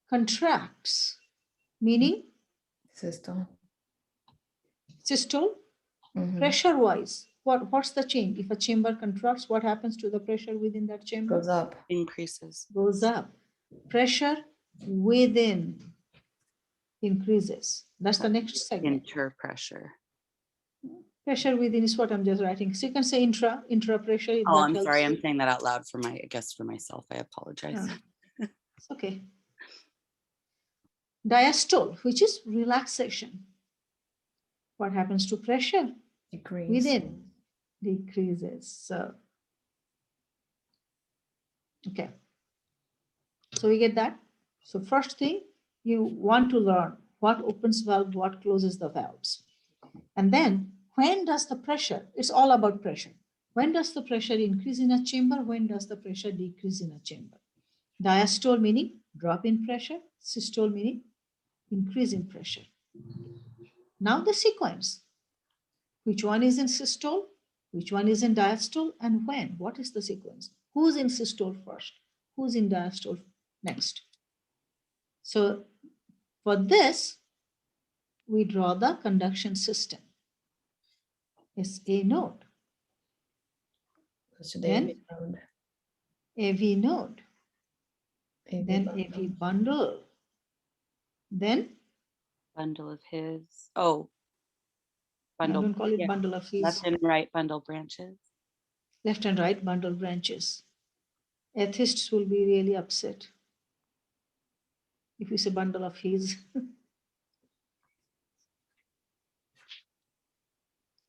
contracts, meaning Systole. systole, Mhm. pressure wise. What's the change? If a chamber contracts, what happens to the pressure within that chamber? Goes up. Increases. Goes up. Pressure within increases. That's the next segment. Interpressure. Pressure within is what I'm just writing. So you can say intra pressure. If Oh, that I'm helps sorry. you. I'm saying that out loud for for myself. I apologize. Yeah. It's okay. Diastole, which is relaxation. What happens to pressure? Decrease. Within decreases. So, okay. So we get that. So first thing, you want to learn what opens valve, what closes the valves. And then when does the pressure, it's all about pressure. When does the pressure increase in a chamber? When does the pressure decrease in a chamber? Diastole meaning drop in pressure, systole meaning increase in pressure. Now the sequence. Which one is in systole? Which one is in diastole? And when? What is the sequence? Who's in systole first? Who's in diastole next? So for this, we draw the conduction system. SA node. So Then AV node. AV Then bundle. AV bundle. Then Bundle of his. Oh. I Bundle. don't call it yeah. bundle of his. Left and right bundle branches. Left and right bundle branches. Atheists will be really upset if you say bundle of his.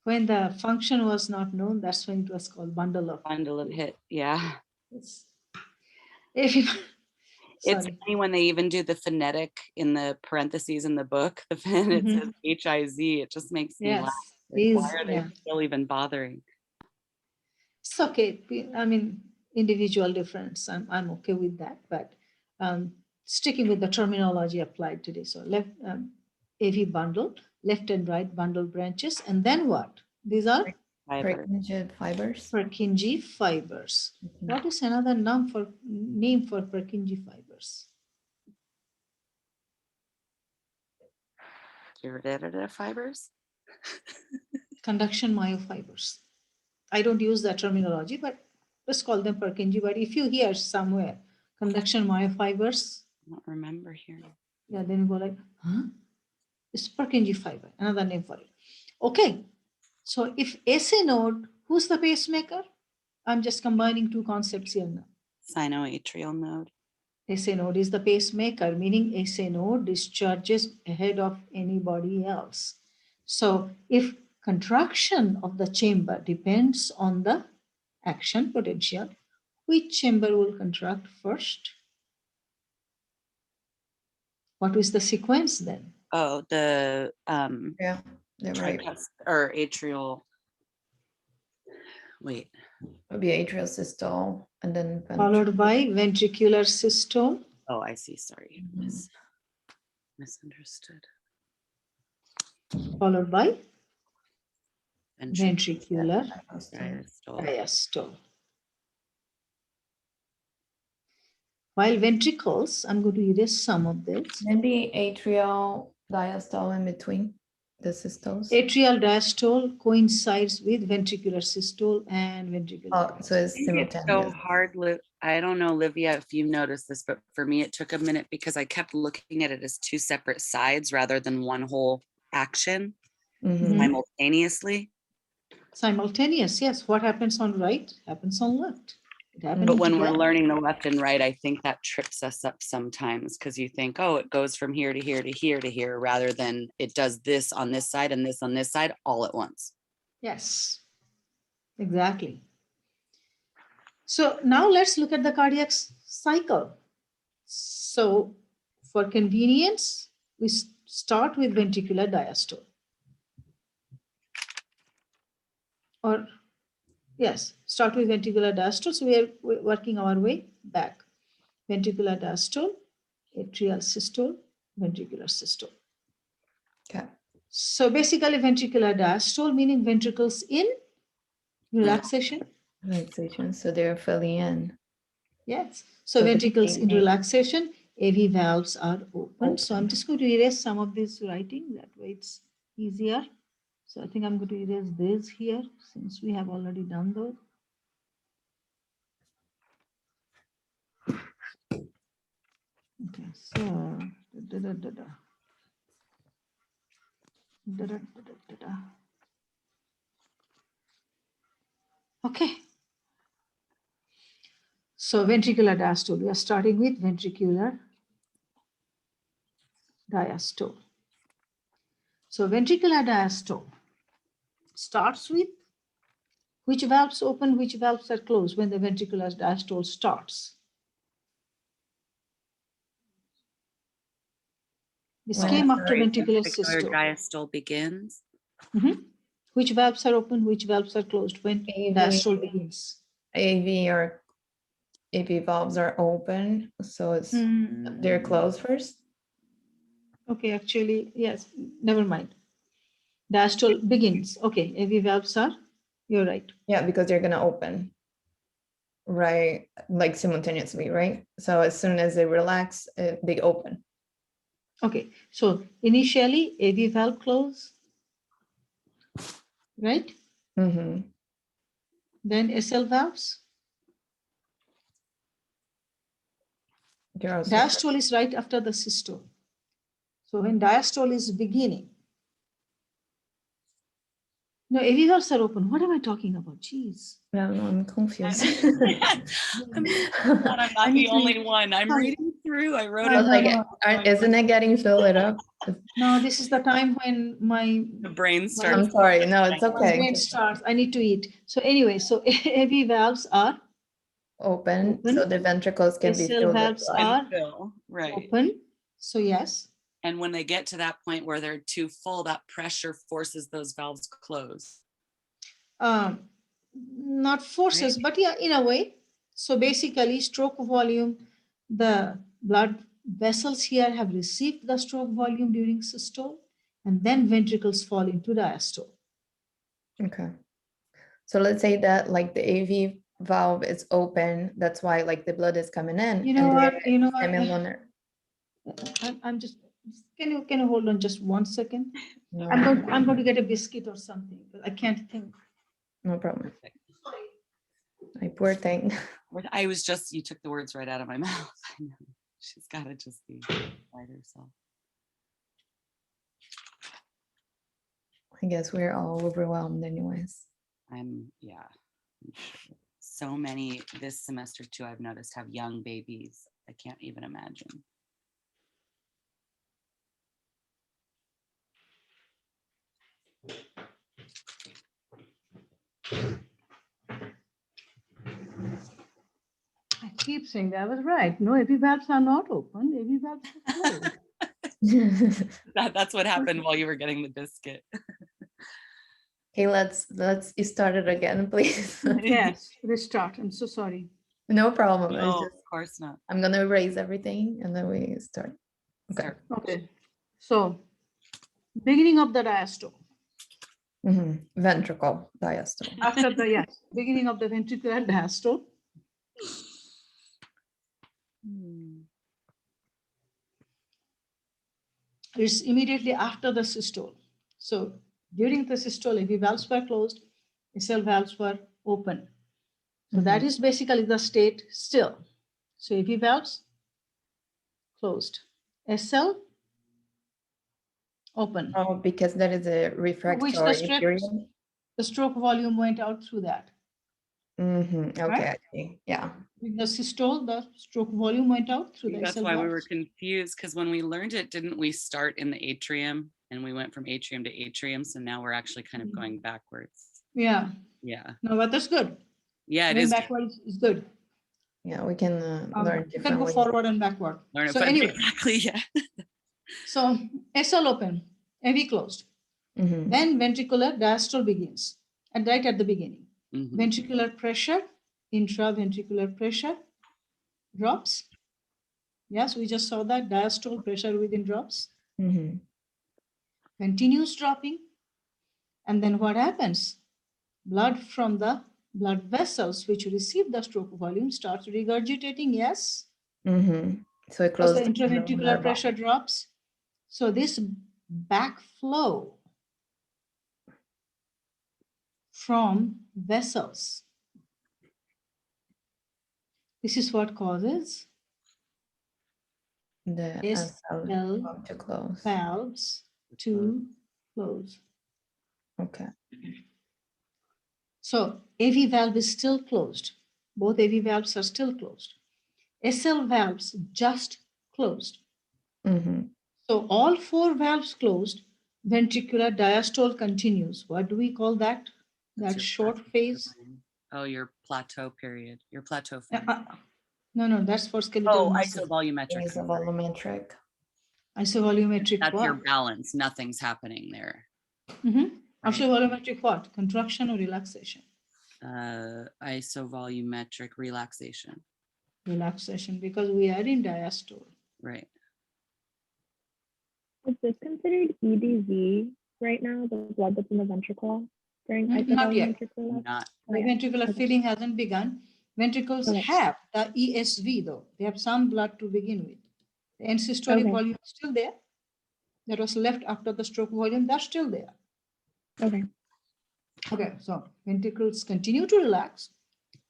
When the function was not known, that's when it was called bundle of hit. Yeah. It's It's funny when they even do the phonetic in the parentheses in the book, it says HIZ. It just makes me laugh. Like, why are they still even bothering? It's okay. I mean, individual difference. I'm okay with that, but sticking with the terminology applied today. So left AV bundle, left and right bundle branches, and then what? These are Purkinje fibers. Purkinje fibers. What is another name for Purkinje fibers? Fibers? Conduction myofibers. I don't use that terminology, but let's call them Purkinje. But if you hear somewhere conduction myofibers, I don't remember hearing. yeah, then you go like, huh? It's Purkinje fiber, another name for it. Okay, so if SA node, who's the pacemaker? I'm just combining two concepts here now. Sinoatrial node. SA node is the pacemaker, meaning SA node discharges ahead of anybody else. So if contraction of the chamber depends on the action potential, which chamber will contract first? What is the sequence then? Oh, the Yeah, they're right. or atrial. Wait. Would be atrial systole and then Followed by ventricular systole. Oh, I see. Sorry. Misunderstood. Followed by ventricular diastole. diastole. While ventricles, I'm going to erase some of this. Maybe atrial diastole in between the systoles. Atrial diastole coincides with ventricular systole and ventricular. Oh, so it's simultaneous. It's so hard. I don't know, Livia, if you noticed this, but for me, it took a minute because I kept looking at it as two separate sides rather than one whole action simultaneously. Simultaneous, yes. What happens on right happens on left. But when we're learning the left and right, I think that trips us up sometimes because you think, oh, it goes from here to here to here to here, rather than it does this on this side and this on this side all at once. Yes, exactly. So now let's look at the cardiac cycle. So for convenience, we start with ventricular diastole. Or yes, start with ventricular diastole. So we're working our way back. Ventricular diastole, atrial systole, ventricular systole. Okay. So basically ventricular diastole, meaning ventricles in relaxation. Relaxation, so they're filling in. Yes, so ventricles in relaxation, AV valves are open. So I'm just going to erase some of this writing, that way it's easier. So I think I'm going to erase this here since we have already done those. Okay, so okay. So ventricular diastole, we are starting with ventricular diastole. So ventricular diastole starts with which valves open, which valves are closed when the ventricular diastole starts. This came after ventricular systole. Diastole begins. Which valves are open, which valves are closed when diastole begins? AV valves are open, so it's they're closed first. Okay, actually, yes, never mind. Diastole begins. Okay, AV valves are, you're right. Yeah, because they're gonna open, right? Like simultaneously, right? So as soon as they relax, they open. Okay, so initially AV valve close, right? Then SL valves. Diastole is right after the systole. So when diastole is beginning, no, AV valves are open. What am I talking about? Jeez. No, I'm confused. I'm not the only one. I'm reading through. I wrote it. Like, isn't it getting filled up? No, this is the time when the brain starts. I'm sorry. No, it's okay. My brain starts. I need to eat. So anyway, so AV valves are open, so the ventricles can be filled. Valves are open. So yes. And when they get to that point where they're too full, that pressure forces those valves close. Not forces, but yeah, in a way. So basically, stroke volume, the blood vessels here have received the stroke volume during systole, and then ventricles fall into diastole. Okay. So let's say that like the AV valve is open. That's why like the blood is coming in. You know what? I'm just. Can you hold on just 1 second? No. I'm going to get a biscuit or something, but I can't think. No problem. My poor thing. I was just, you took the words right out of my mouth. I know. She's got to just be by herself. I guess we're all overwhelmed anyways. Yeah. I'm sure. So many this semester too, I've noticed, have young babies. I can't even imagine. I keep saying I was right. No, AV valves are not open. AV valves are closed. That's what happened while you were getting the biscuit. Okay, let's start it again, please. Yes, restart. I'm so sorry. No problem. It's No, just, of course not. I'm gonna erase everything and then we start. Okay. Start. Okay. So beginning of the diastole. Ventricle diastole. After the, yes, beginning of the ventricular diastole. It's immediately after the systole. So during the systole, AV valves were closed, SL valves were open. So that is basically the state still. So AV valves closed, SL open. Oh, because that is a refractory period. The stroke volume went out through that. Okay, Right? I see. Yeah. With the systole, the stroke volume went out through the That's SL why we valves. were confused, because when we learned it, didn't we start in the atrium and we went from atrium to atrium? So now we're actually kind of going backwards. Yeah. Yeah. No, but that's good. Yeah, it Going is. backwards is good. Yeah, we can learn You can go differently. forward and backward. Learn it, So but anyway, exactly, yeah. so SL open, AV closed. Then ventricular diastole begins, and right at the beginning. Ventricular pressure, intraventricular pressure drops. Yes, we just saw that diastole pressure within drops. Continues dropping. And then what happens? Blood from the blood vessels which receive the stroke volume starts regurgitating, yes? So it Because closed the intraventricular pressure drops. So this backflow from vessels, this is what causes the SL to close. valves to close. Okay. So AV valve is still closed. Both AV valves are still closed. SL valves just closed. So all four valves closed, ventricular diastole continues. What do we call that? That short phase? Oh, your plateau period, your plateau phase. No, that's for skeletal muscle. Isovolumetric. Isovolumetric. Isovolumetric. That's what? your balance. Nothing's happening there. Isovolumetric what? Contraction or relaxation? Isovolumetric relaxation. Relaxation, because we are in diastole. Right. Is this considered EDV right now, the blood that's in the ventricle during Not yet. isovolumetric relax? The ventricular filling hasn't begun. Ventricles have the ESV though. They have some blood to begin with. The end systolic volume is still there. That was left after the stroke volume, that's still there. Okay, so ventricles continue to relax.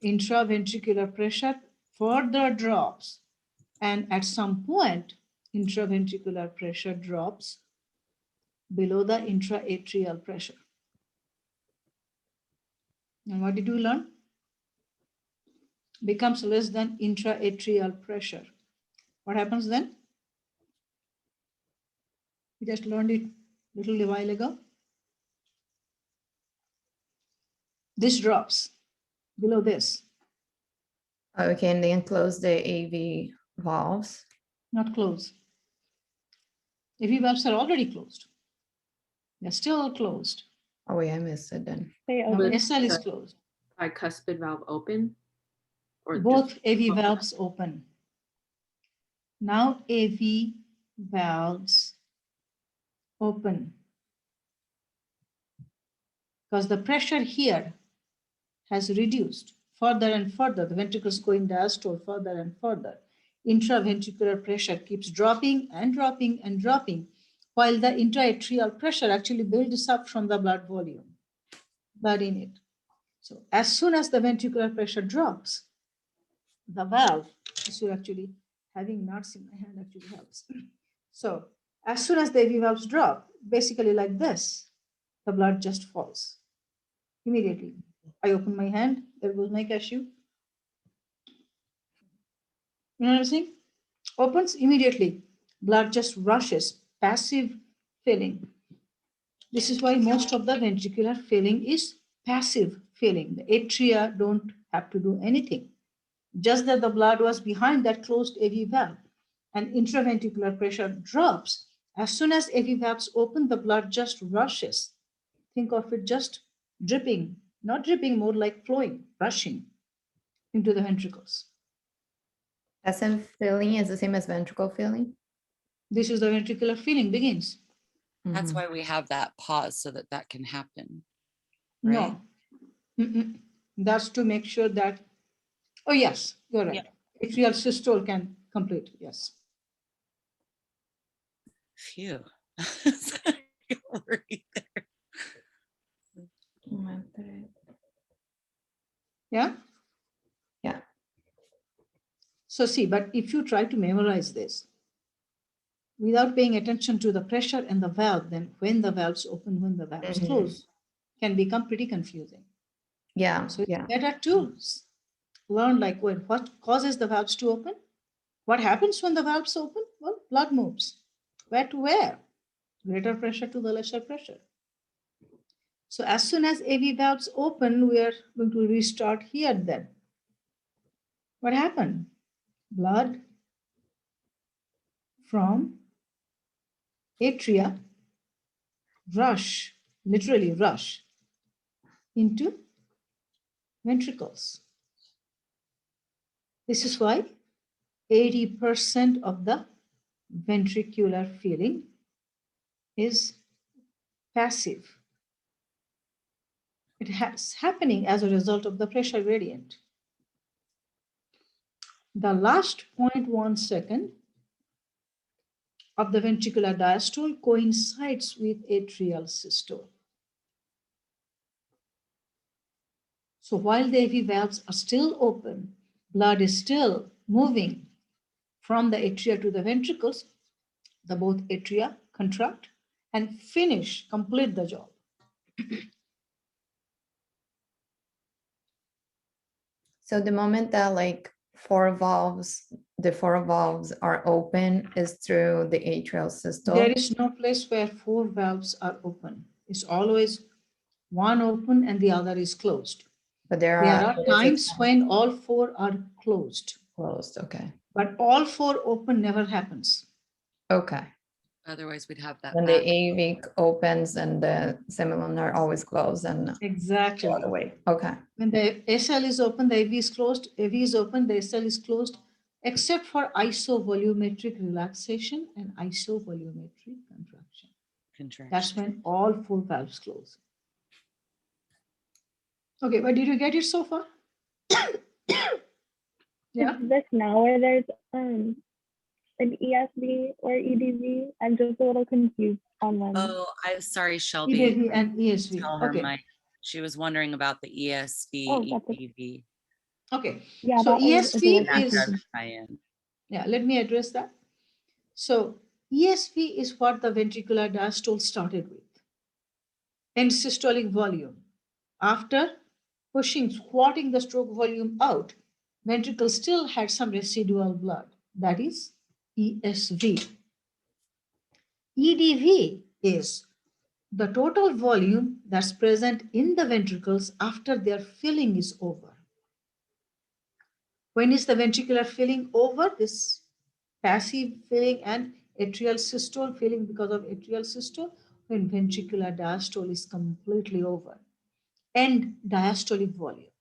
Intraventricular pressure further drops. And at some point, intraventricular pressure drops below the intraatrial pressure. And what did we learn? Becomes less than intraatrial pressure. What happens then? We just learned it a little while ago. This drops below this. Okay, and then close the AV valves. Not close. AV valves are already closed. They're still closed. Oh wait, I missed it then. Now SL is closed. Bicuspid valve open? Or both AV valves open. Now AV valves open. Because the pressure here has reduced further and further. The ventricles go in diastole further and further. Intraventricular pressure keeps dropping and dropping and dropping, while the intraatrial pressure actually builds up from the blood volume, blood in it. So as soon as the ventricular pressure drops, the valve, this will actually, having nuts in my hand actually helps. So as soon as the AV valves drop, basically like this, the blood just falls immediately. I open my hand, there goes my cashew. You know what I'm saying? Opens immediately, blood just rushes, passive filling. This is why most of the ventricular filling is passive filling. The atria don't have to do anything. Just that the blood was behind that closed AV valve and intraventricular pressure drops. As soon as AV valves open, the blood just rushes. Think of it just dripping, not dripping, more like flowing, rushing into the ventricles. Passive filling is the same as ventricle filling? This is the ventricular filling begins. That's Mhm. why we have that pause so that that can happen. No. Mm-mm. That's to make sure that, oh yes, you're right. Atrial systole can complete, yes. Phew. Worried there. Yeah? Yeah. So see, but if you try to memorize this without paying attention to the pressure and the valve, then when the valves open, when the valves Mhm. close, can become pretty confusing. Yeah, So it's yeah. better to learn like what causes the valves to open? What happens when the valves open? Well, blood moves. Where to where? Greater pressure to the lesser pressure. So as soon as AV valves open, we are going to restart here then. What happened? Blood from atria rush, literally rush, into ventricles. This is why 80% of the ventricular filling is passive. It is happening as a result of the pressure gradient. The last 0.1 second of the ventricular diastole coincides with atrial systole. So while the AV valves are still open, blood is still moving from the atria to the ventricles. The both atria contract and complete the job. So the moment that like the four valves are open is through the atrial systole? There is no place where four valves are open. It's always one open and the other is closed. But There are times when all four are closed. Closed, okay. But all four open never happens. Okay. Otherwise, we'd have that. When the AV opens and the semilunar always closed and Exactly. all the way. Okay. When the SL is open, the AV is closed. AV is open, the SL is closed, except for isovolumetric relaxation and isovolumetric contraction. That's when all four valves close. Okay, but did you get it so far? Yeah. Is this now where there's an ESV or EDV? I'm just a little confused on them. Oh, I'm sorry, Shelby. EDV and ESV. Tell her Okay. She was wondering about the ESV, EDV. Okay. Yeah. So ESV is. Yeah, let me address that. So ESV is what the ventricular diastole started with. End systolic volume. After squatting the stroke volume out, ventricle still had some residual blood. That is ESV. EDV is the total volume that's present in the ventricles after their filling is over. When is the ventricular filling over? This passive filling and atrial systole filling because of atrial systole, when ventricular diastole is completely over. End diastolic volume.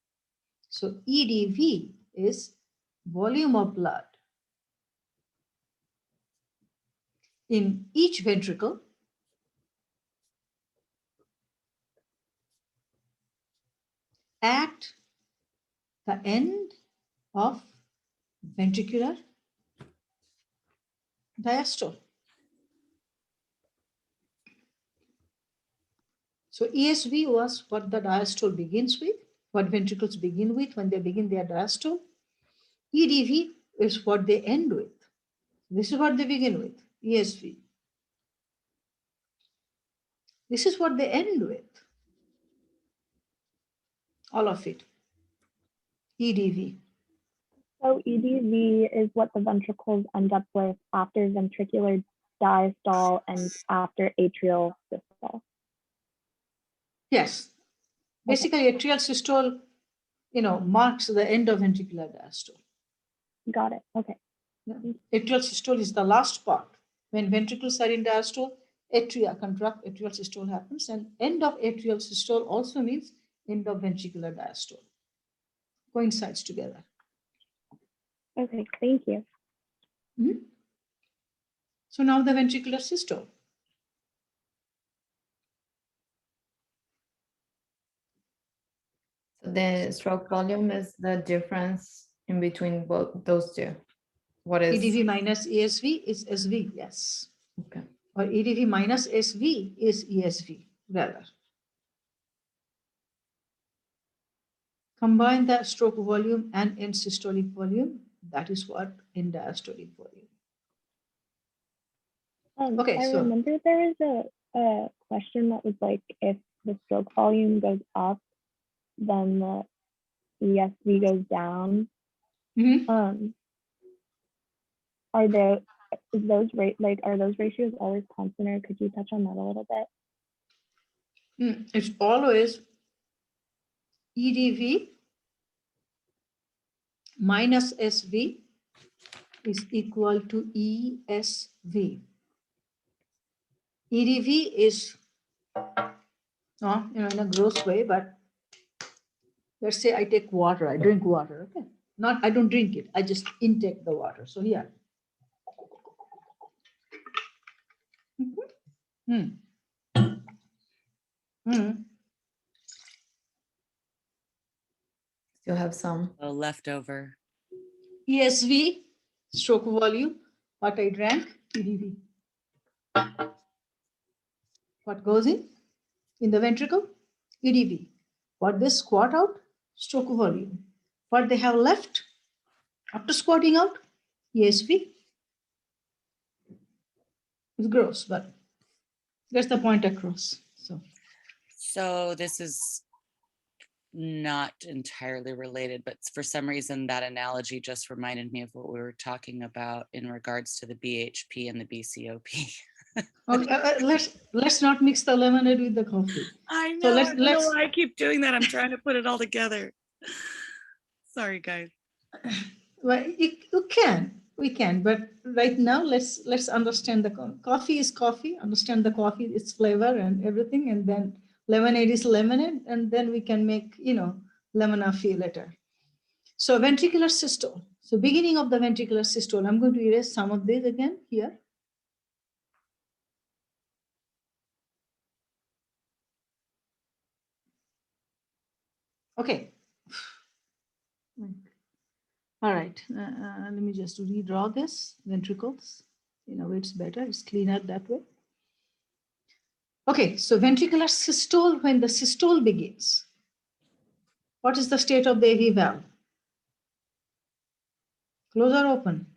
So EDV is volume of blood in each ventricle at the end of ventricular diastole. So ESV was what the diastole begins with, what ventricles begin with when they begin their diastole. EDV is what they end with. This is what they begin with, ESV. This is what they end with. All of it. EDV. So EDV is what the ventricles end up with after ventricular diastole and after atrial systole. Yes. Basically, atrial systole, marks the end of ventricular diastole. Got it. Okay. Yeah. Atrial systole is the last part. When ventricles are in diastole, atria contract, atrial systole happens, and end of atrial systole also means end of ventricular diastole. Coincides together. Okay, thank you. Mm-hmm. So now the ventricular systole. So the stroke volume is the difference in between both those two. What is EDV minus ESV is SV, yes. okay? Or EDV minus SV is ESV, rather. Combine the stroke volume and end systolic volume. That is what end diastolic volume. Okay, I remember there was a question that was like, if the stroke volume goes up, then the ESV goes down. Mm-hmm. Are those ratios always constant, or could you touch on that a little bit? It's always EDV minus SV is equal to ESV. EDV is, in a gross way, but let's say I take water, I drink water, okay? I don't drink it, I just intake the water. So here. Still have some leftover. ESV, stroke volume, what I drank, EDV. What goes in the ventricle, EDV. What they squat out, stroke volume. What they have left after squatting out, ESV. It's gross, but that's the point across. So this is not entirely related, but for some reason that analogy just reminded me of what we were talking about in regards to the BHP and the BCOP. Okay, let's not mix the lemonade with the coffee. I know. So let's I keep doing that. I'm trying to put it all together. Sorry, guys. Well, we can, but right now let's understand the coffee is coffee. Understand the coffee, its flavor and everything, and then lemonade is lemonade, and then we can make lemon-affy later. So ventricular systole. So beginning of the ventricular systole. I'm going to erase some of these again here. Okay. All right. Let me just redraw this ventricles. It's better. It's cleaner that way. Okay, so ventricular systole, when the systole begins, what is the state of the AV valve? Close or open?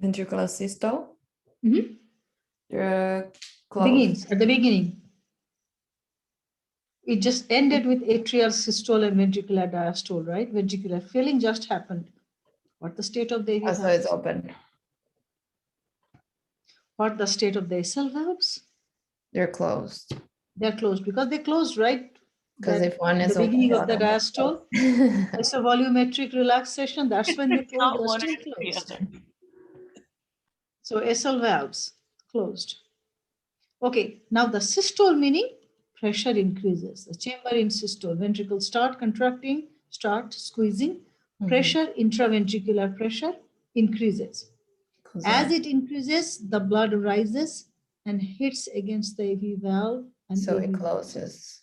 ventricular systole. Begins at the beginning. It just ended with atrial systole and ventricular diastole, right? Ventricular filling just happened. What the state of the AV valve? So it's open. What the state of the SL valves? They're closed. They're closed because they closed, right? Because if one is the beginning open, of the diastole, it's a volumetric relaxation. That's when they close. They're still closed. So SL valves closed. Okay, now the systole meaning pressure increases. The chamber in systole, ventricles start contracting, start squeezing. Pressure, intraventricular pressure increases. As it increases, the blood rises and hits against the AV valve. And so AV it closes.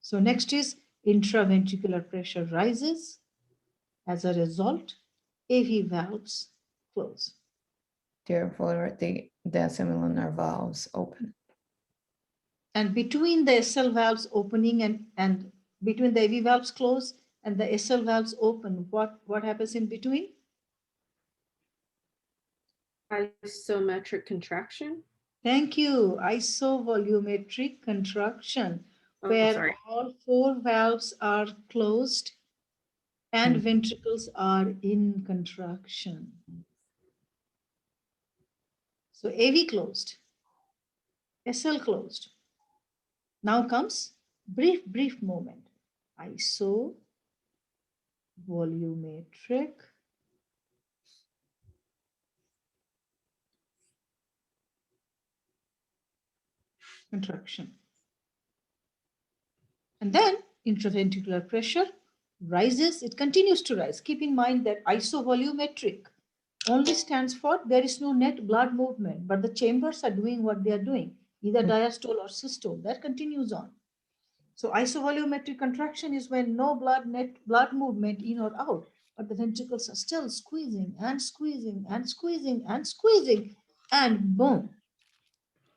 So next is intraventricular pressure rises. As a result, AV valves close. Therefore, the semilunar valves open. And between the SL valves opening and between the AV valves close and the SL valves open, what happens in between? Isometric contraction. Thank you. Isovolumetric contraction, Oh, where sorry. all 4 valves are closed and Mm. ventricles are in contraction. So AV closed, SL closed. Now comes brief movement. Isovolumetric contraction. And then intraventricular pressure rises, it continues to rise. Keep in mind that isovolumetric only stands for there is no net blood movement, but the chambers are doing what they are doing, either diastole or systole. That continues on. So isovolumetric contraction is when no net blood movement in or out, but the ventricles are still squeezing and squeezing and squeezing and squeezing, and boom,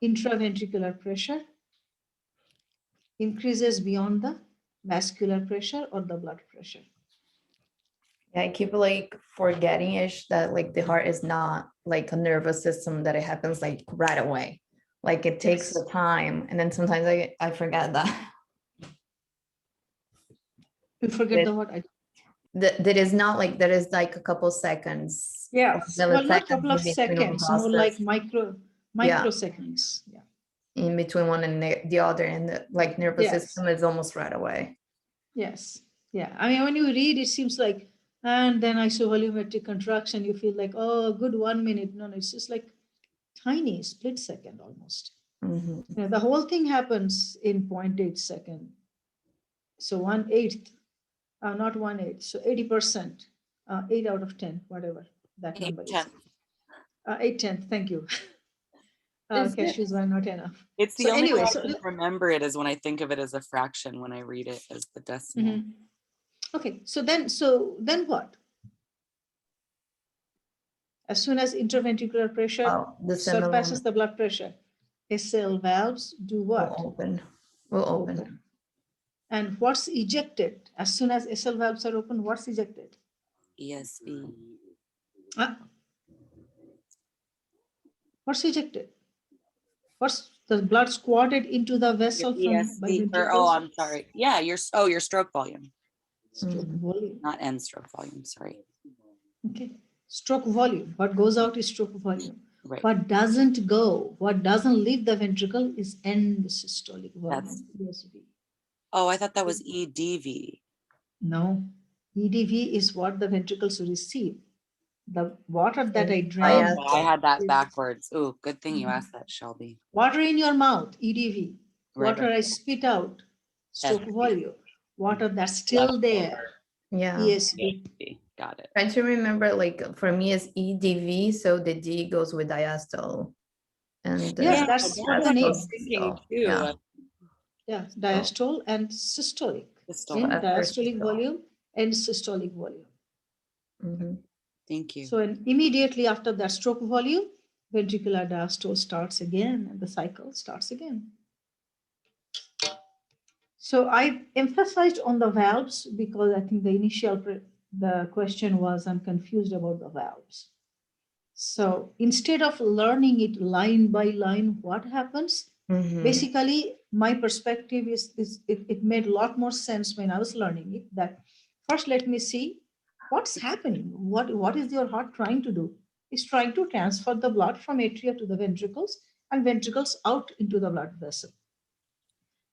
intraventricular pressure increases beyond the vascular pressure or the blood pressure. Yeah, I keep like forgetting ish that like the heart is not like a nervous system that it happens like right away. Like it takes the time, and then sometimes I forget that. You forget the what? That is not like there is like a couple seconds. Yes, well, not a couple of in between one seconds, more like process. microseconds. Yeah. In between one and the other, and the like nervous Yes. system is almost right away. Yes. Yeah. I mean, when you read, it seems like, and then isovolumetric contraction, you feel like, oh, a good 1 minute. No, it's just like tiny split second almost. Mhm. You know, the whole thing happens in 0.8 second. So 1/8, not 1/8, so 80%, 8 out of 10, whatever that number is. 8/10, thank you. Cashews were not enough. It's the So only anyway, way so I can remember it is when I think of it as a fraction when I read it as the decimal. Okay, so then what? As soon as interventricular pressure surpasses the blood pressure, SL valves do what? Will open. And what's ejected? As soon as SL valves are open, what's ejected? ESV. What's ejected? What's the blood squatted into the vessel from by ventricles? Oh, I'm sorry. Yeah, your stroke volume. Stroke volume. Not end stroke volume, sorry. Okay. Stroke volume. What goes out is stroke volume. Right. What doesn't go, what doesn't leave the ventricle is end systolic volume. ESV. Oh, I thought that was EDV. No. EDV is what the ventricles receive. The water that I drank. I had that backwards. Oh, good thing you asked that, Shelby. Water in your mouth, EDV. Right, Water I spit out, stroke volume. Water that's still there, Yeah. ESV. Got it. Trying to remember, like for me it's EDV, so the D goes with diastole. And yes, that's what the name. Yeah. Yeah, diastole and systolic. In diastolic volume and systolic volume. Thank you. So immediately after that stroke volume, ventricular diastole starts again and the cycle starts again. So I emphasized on the valves because I think the question was, I'm confused about the valves. So instead of learning it line by line, what happens? Basically, my perspective is it made a lot more sense when I was learning it, that first let me see what's happening. What is your heart trying to do? It's trying to transfer the blood from atria to the ventricles and ventricles out into the blood vessel.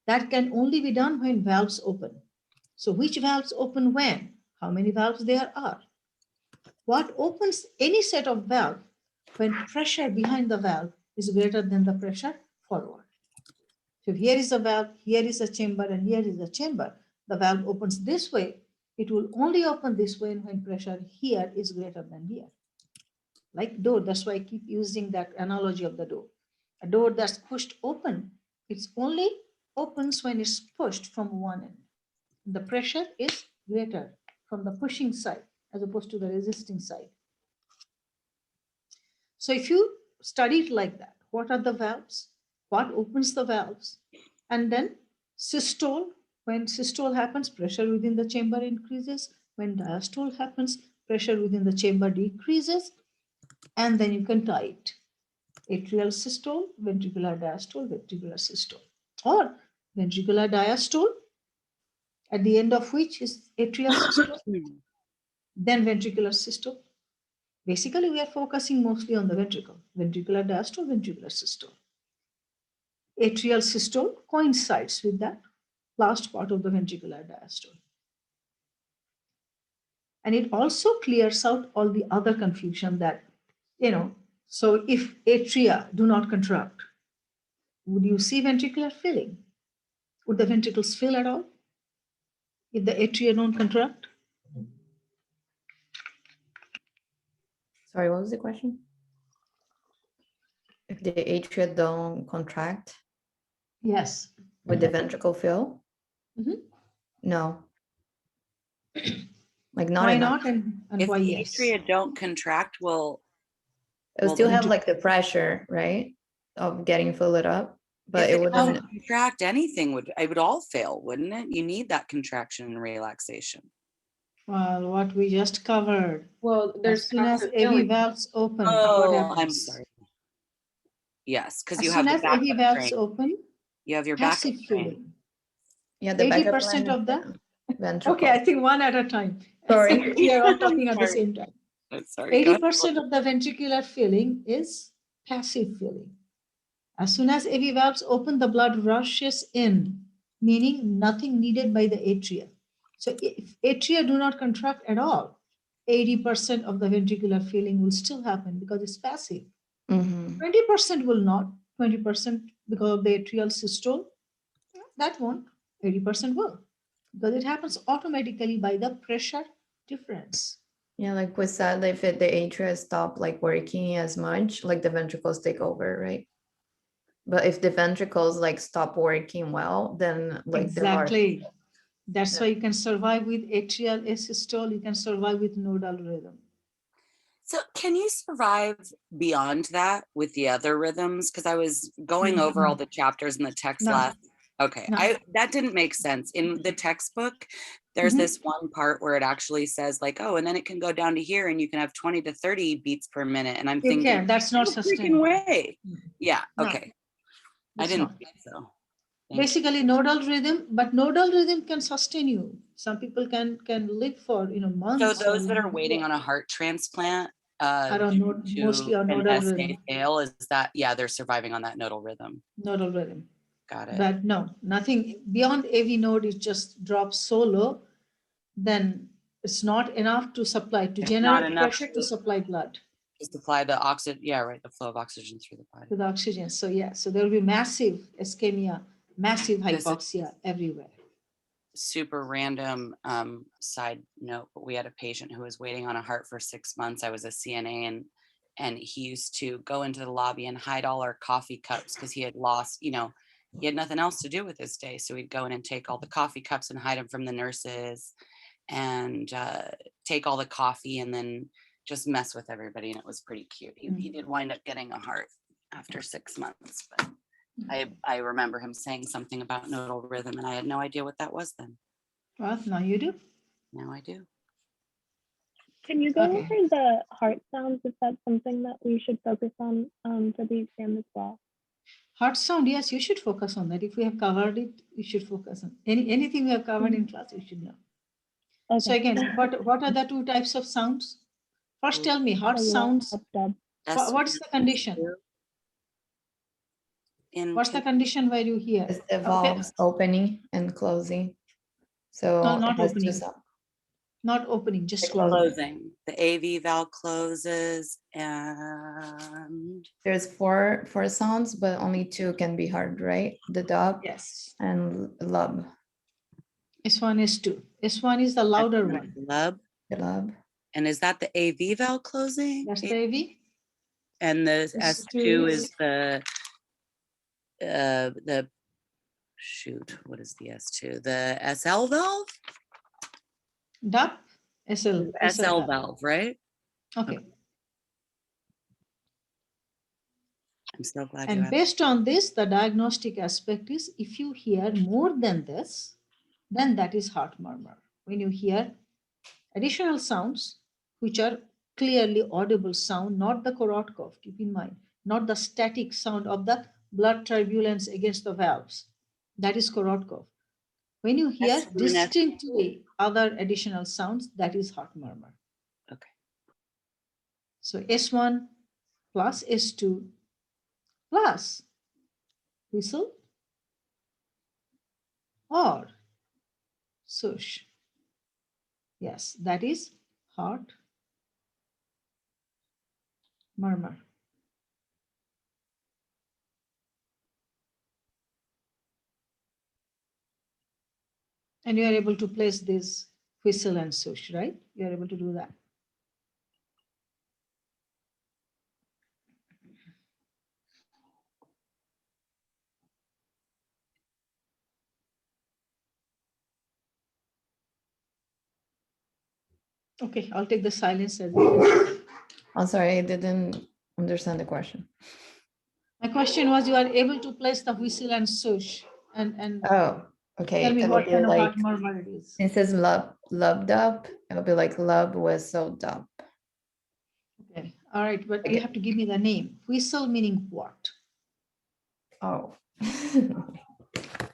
That can only be done when valves open. So which valves open when? How many valves there are? What opens any set of valve when pressure behind the valve is greater than the pressure forward? So here is a valve, here is a chamber, and here is a chamber. The valve opens this way. It will only open this way when pressure here is greater than here. Like door, that's why I keep using that analogy of the door. A door that's pushed open, it's only opens when it's pushed from one end. The pressure is greater from the pushing side as opposed to the resisting side. So if you study it like that, what are the valves? What opens the valves? And then systole, when systole happens, pressure within the chamber increases. When diastole happens, pressure within the chamber decreases. And then you can tie it. atrial systole, ventricular diastole, ventricular systole, or ventricular diastole, at the end of which is atrial systole, then ventricular systole. Basically, we are focusing mostly on the ventricle, ventricular diastole, ventricular systole. Atrial systole coincides with that last part of the ventricular diastole. And it also clears out all the other confusion that, so if atria do not contract, would you see ventricular filling? Would the ventricles fill at all if the atria don't contract? Sorry, what was the question? If the atria don't contract? Yes. Would the ventricle fill? Mhm. No. Like not Why enough. not and If why the yes? atria don't contract, It'll well, still the have like the pressure, right? Of getting filled up, but if it it doesn't wouldn't. contract, anything would all fail, wouldn't it? You need that contraction and relaxation. Well, what we just covered. Well, there's As soon as passive AV filling. valves open, what Oh, happens? I'm sorry. Yes, because As you soon have the as AV backup valves train. open, You have your backup passive train. filling. Yeah, the backup 80% line, of the. ventricle. Okay, I think one at a time. Sorry. We are all talking at the Sorry. same time. Sorry. go ahead. 80% of the ventricular filling is passive filling. As soon as AV valves open, the blood rushes in, meaning nothing needed by the atria. So if atria do not contract at all, 80% of the ventricular filling will still happen because it's passive. Mhm. 20% will not, 20% because of the atrial systole, that won't, 80% will, because it happens automatically by the pressure difference. Yeah, like we said, if the atria stop like working as much, like the ventricles take over, right? But if the ventricles like stop working well, then like the heart. Exactly. That's why you can survive with atrial asystole, you can survive with nodal rhythm. So can you survive beyond that with the other rhythms? Because I was going over all the chapters in the text No. last. Okay, No. that didn't make sense. In the textbook, there's this one part where it actually says like, oh, and then it can go down to here and you can have 20 to 30 beats per minute. And I'm You thinking, can, that's not no freaking sustainable. way. Yeah, No, okay. I that's didn't not. think so. Thank you. Basically nodal rhythm, but nodal rhythm can sustain you. Some people can live for months. So those or that are even waiting more. on a heart transplant, I don't know, mostly on an nodal SA rhythm. fail, is that, yeah, they're surviving on that nodal rhythm. Nodal rhythm. Got it. But no, nothing beyond AV node, it just drops so low, then it's not enough to supply, to It's generate not enough pressure to supply blood to supply the oxygen. Yeah, right. The flow of oxygen through the body. to the oxygen. So yeah, so there will be massive ischemia, massive This is hypoxia everywhere. super random side note, but we had a patient who was waiting on a heart for 6 months. I was a CNA and he used to go into the lobby and hide all our coffee cups because he had lost, he had nothing else to do with his day. So he'd go in and take all the coffee cups and hide them from the nurses and take all the coffee and then just mess with everybody. And it was pretty cute. He did wind up getting a heart after 6 months, but I remember him saying something about nodal rhythm and I had no idea what that was then. Well, now you do. Now I do. Can you go Okay. over the heart sounds? Is that something that we should focus on for the exam as well? Heart sound, yes, you should focus on that. If we have covered it, you should focus on anything we have covered in class, you should know. Okay. So again, what are the two types of sounds? First, tell me, heart So sounds. dub. What's the condition? What's the condition where you hear? It's the valves opening and closing. So No, not it has opening. two sounds. Not opening, just closing. The AV valve closes and There's four sounds, but only two can be heard, right? The dub yes. and lub. S1, S2. S1 is the louder one. lub. The lub. And is that the AV valve closing? That's the AV. And the S2 is the shoot, what is the S2? The SL valve? Dub, SL. SL valve, right? Okay. I'm so glad you And had based on this, the diagnostic aspect is if you hear more than this, then that is heart murmur. When you hear additional sounds, which are clearly audible sound, not the Korotkoff, keep in mind. not the static sound of the blood turbulence against the valves. That is Korotkov. When you hear S1, distinctly other additional sounds, that is heart murmur. Okay. So S1 plus S2 plus whistle or swoosh. Yes, that is heart murmur. And you are able to place this whistle and swoosh, right? You are able to do that. Okay, I'll take the silence as well. I'm sorry, I didn't understand the question. My question was, you are able to place the whistle and swoosh and Oh, okay. tell me It'll what be kind of like, heart murmur it is. it says lub dub, it'll be like lub whistle dub. Okay, all right, but you Okay. have to give me the name. Whistle meaning what? Oh.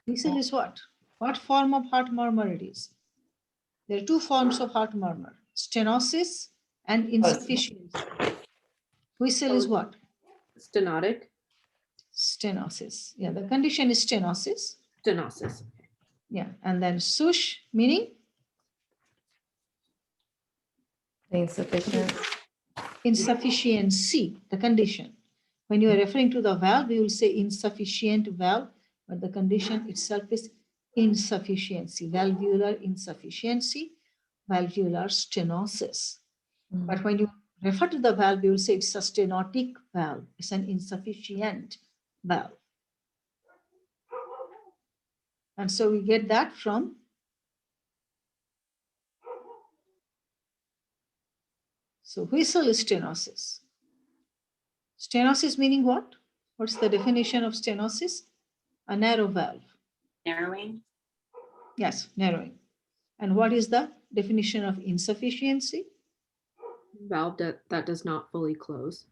Whistle is what? What form of heart murmur it is? There are two forms of heart murmur, stenosis and insufficiency. Whistle is what? Stenotic. Stenosis. Yeah, the condition is stenosis. Stenosis. Yeah, and then swoosh meaning Insufficient. insufficiency, the condition. When you are referring to the valve, you will say insufficient valve, but the condition itself is insufficiency, valvular insufficiency, valvular stenosis. But when you refer to the valve, you will say it's a stenotic valve. It's an insufficient valve. And so we get that from so whistle is stenosis. Stenosis meaning what? What's the definition of stenosis? A narrow valve. Narrowing. Yes, narrowing. And what is the definition of insufficiency? Valve that does not fully close.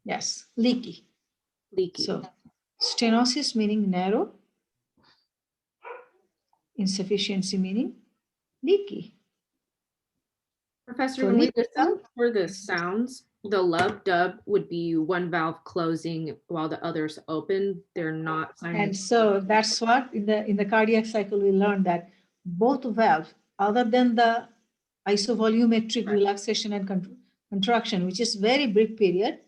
Yes, leaky. Leaky. So stenosis meaning narrow, insufficiency meaning leaky. Professor, So when we leaky listen valve, for the sounds, the lub dub would be one valve closing while the others open. They're not and simultaneous. so that's what in the cardiac cycle we learned that both valves, other than the isovolumetric relaxation and contraction, which is very brief period,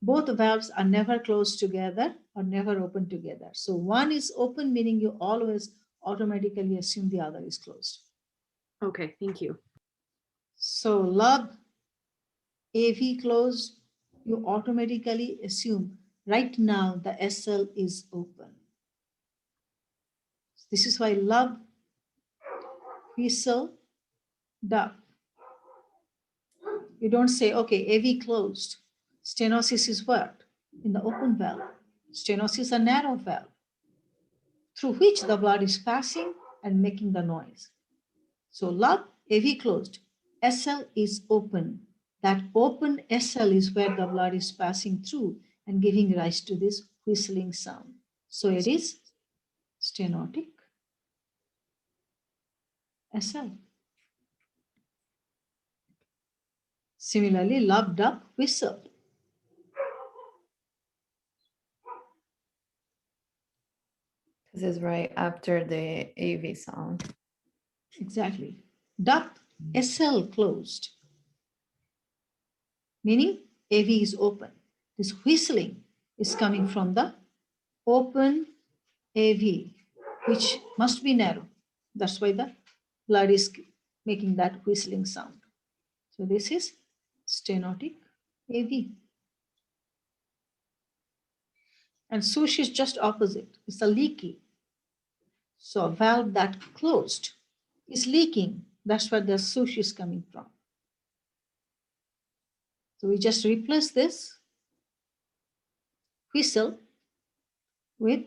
both valves are never closed together or never open together. So one is open, meaning you always automatically assume the other is closed. Okay, thank you. So lub AV closed, you automatically assume right now the SL is open. This is why lub, whistle, dub. You don't say, okay, AV closed. Stenosis is what? In the open valve. Stenosis is a narrow valve through which the blood is passing and making the noise. So lub, AV closed. SL is open. That open SL is where the blood is passing through and giving rise to this whistling sound. So it is stenotic SL. Similarly, lub, dub, whistle. This is right after the AV sound. Exactly. Dub, SL closed. Meaning AV is open. This whistling is coming from the open AV, which must be narrow. That's why the blood is making that whistling sound. So this is stenotic AV. And swoosh is just opposite. It's a leaky. So a valve that closed is leaking. That's where the swoosh is coming from. So we just replace this whistle with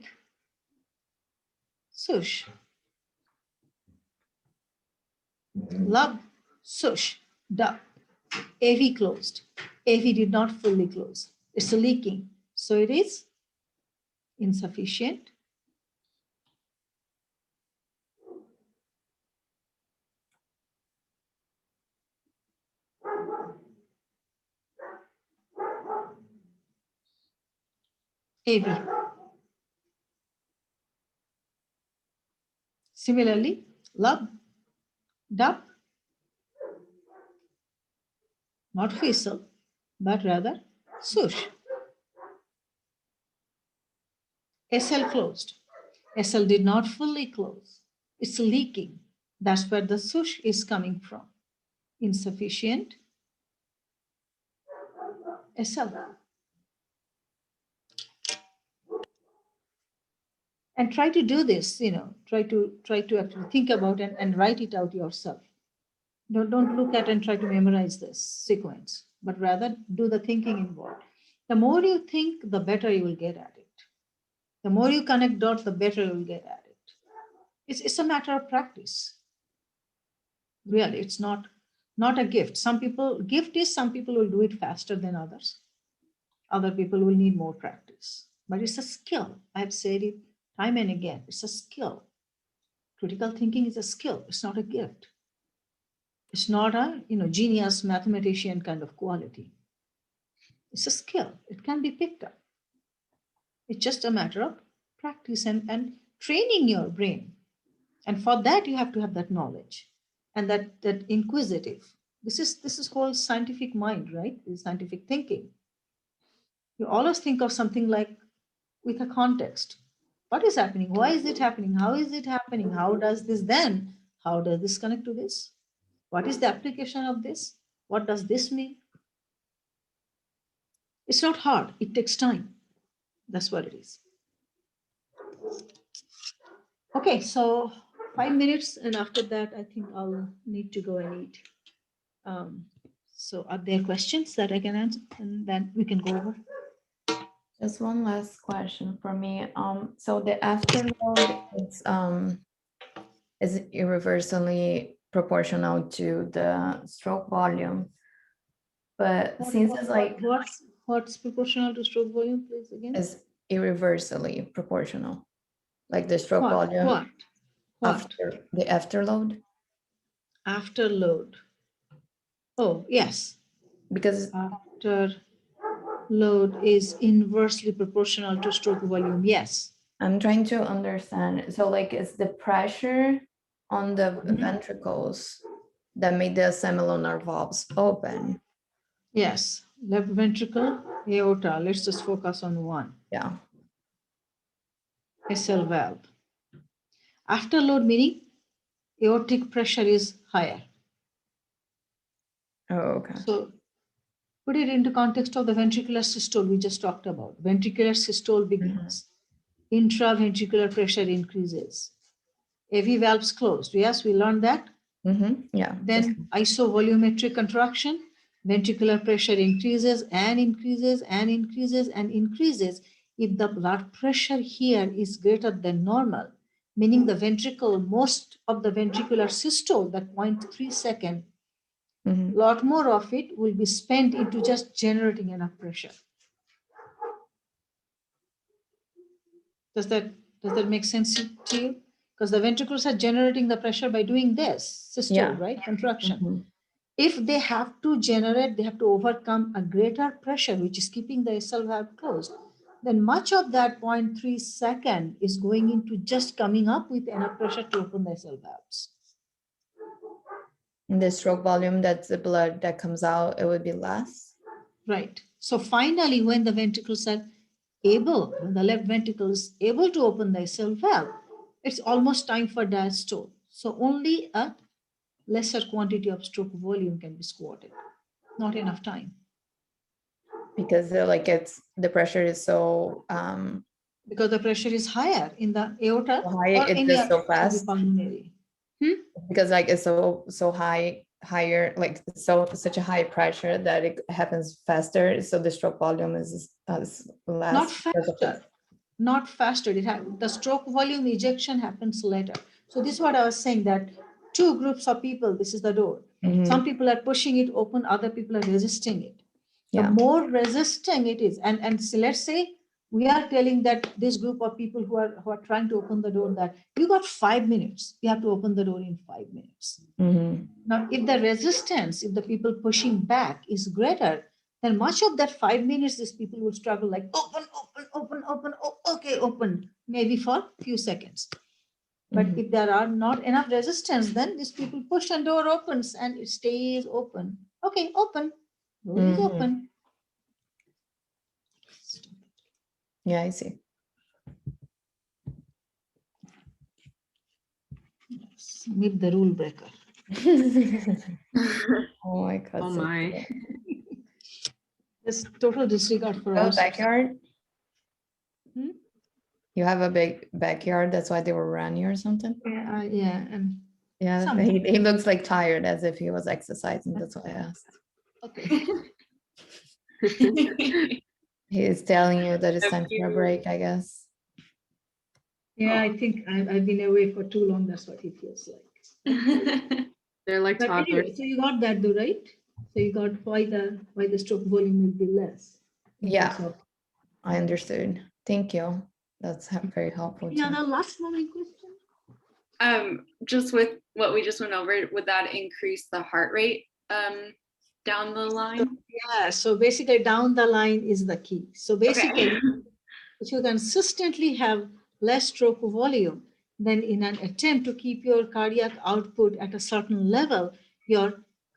swoosh. Lub, swoosh, dub. AV closed. AV did not fully close. It's a leaking. So it is insufficient. AV. Similarly, lub, dub, not fissile, but rather swoosh. SL closed. SL did not fully close. It's leaking. That's where the swoosh is coming from. Insufficient SL. And try to do this, try to actually think about and write it out yourself. Don't look at and try to memorize this sequence, but rather do the thinking involved. The more you think, the better you will get at it. The more you connect dots, the better you will get at it. It's a matter of practice. Really, it's not a gift. Some people will do it faster than others. Other people will need more practice. But it's a skill. I've said it time and again. It's a skill. Critical thinking is a skill. It's not a gift. It's not a genius mathematician kind of quality. It's a skill. It can be picked up. It's just a matter of practice and training your brain. And for that, you have to have that knowledge and that inquisitive. This is whole scientific mind, right? This scientific thinking. You always think of something like with a context. What is happening? Why is it happening? How is it happening? How does this then? How does this connect to this? What is the application of this? What does this mean? It's not hard. It takes time. That's what it is. Okay, so 5 minutes, and after that, I think I'll need to go and eat. So are there questions that I can answer? And then we can go over. Just one last question for me. So the afterload is irreversibly proportional to the stroke volume. But since it's like what's proportional to stroke volume, please again? Is irreversibly proportional. Like the stroke volume. What? After the afterload? Afterload. Oh, yes. Because afterload is inversely proportional to stroke volume. Yes. I'm trying to understand. So like it's the pressure on the ventricles that made the semilunar valves open. Yes. Left ventricle, aorta. Let's just focus on one. Yeah. SL valve. Afterload meaning aortic pressure is higher. Oh, okay. So put it into context of the ventricular systole we just talked about. Ventricular systole begins. Intraventricular pressure increases. AV valves closed. Yes, we learned that. Yeah. Then isovolumetric contraction. Ventricular pressure increases and increases and increases and increases. If the blood pressure here is greater than normal, meaning the ventricle, most of the ventricular systole, that 0.3 second, a lot more of it will be spent into just generating enough pressure. Does that make sense to you? Because the ventricles are generating the pressure by doing this systole, right? Contraction. If they have to generate, they have to overcome a greater pressure, which is keeping the SL valve closed, then much of that 0.3 second is going into just coming up with enough pressure to open the SL valves. In the stroke volume, that's the blood that comes out, it would be less. Right. So finally, when the ventricles are able, when the left ventricle is able to open the SL valve, it's almost time for diastole. So only a lesser quantity of stroke volume can be squatted. Not enough time. Because the pressure is so because the pressure is higher in the aorta so high, or it's any so fast. pulmonary. Because it's so higher, like such a high pressure that it happens faster. So the stroke volume is less. Not faster. The stroke volume ejection happens later. So this is what I was saying, that two groups of people, this is the door. Some people are pushing it open, other people are resisting it. The more resisting it is, and so let's say we are telling that this group of people who are trying to open the door that you got 5 minutes. You have to open the door in 5 minutes. Mm-hmm. Now, if the resistance, if the people pushing back is greater, then much of that 5 minutes, these people will struggle like open, okay, open, maybe for a few seconds. But Mm-hmm. if there are not enough resistance, then these people push and door opens and it stays open. Okay, open, door is open. Yeah, I see. Meet the rule breaker. Oh my God. Oh so my. cool. There's total disregard for Oh, all. backyard? Hmm? You have a big backyard, that's why they were running or something? Yeah, and Yeah, Some. he looks like tired as if he was exercising. That's why I asked. okay. He is telling you that it's A time for a few- break, I guess. Yeah, I think I've been away for too long. That's what it feels like. They're like But toddlers. anyway, so you got that though, right? So you got why the stroke volume will be less. Yeah. So, I understood. Thank you. That's very helpful. yeah, too. the last moment question. Just with what we just went over, would that increase the heart rate down the line? Yeah, so basically down the line is the key. So basically, Okay. if you consistently have less stroke volume, then in an attempt to keep your cardiac output at a certain level, your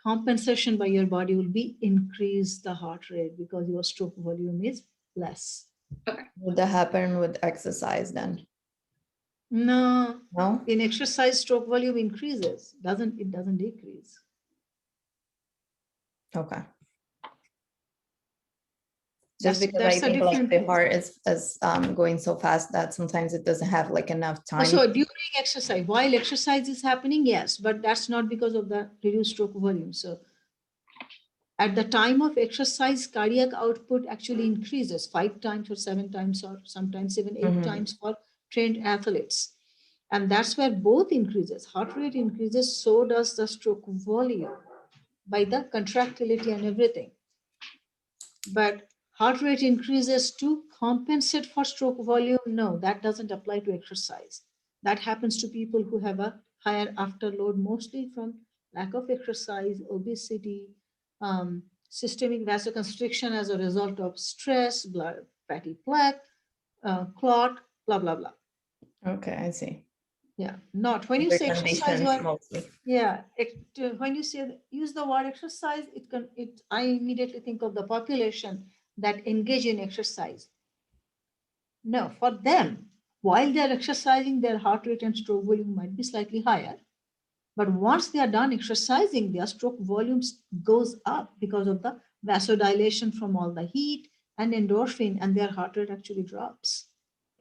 compensation by your body will be increase the heart rate because your stroke volume is less. Would that happen with exercise then? No, No? in exercise, stroke volume increases. It doesn't decrease. Okay. Just because I That's a think like different the thing. heart is going so fast that sometimes it doesn't have like enough time. So during exercise, while exercise is happening, yes, but that's not because of the reduced stroke volume. So at the time of exercise, cardiac output actually increases 5 times or 7 times or sometimes even 8 Mhm. times for trained athletes. And that's where both increases. Heart rate increases, so does the stroke volume by the contractility and everything. But heart rate increases to compensate for stroke volume. No, that doesn't apply to exercise. That happens to people who have a higher afterload, mostly from lack of exercise, obesity, systemic vasoconstriction as a result of stress, blood, fatty plaque, clot, blah, blah, blah. Okay, I see. Yeah, not when you Other say exercise, conditions mostly. yeah, when you say use the word exercise, I immediately think of the population that engage in exercise. No, for them, while they're exercising, their heart rate and stroke volume might be slightly higher. But once they are done exercising, their stroke volumes goes up because of the vasodilation from all the heat and endorphin, and their heart rate actually drops.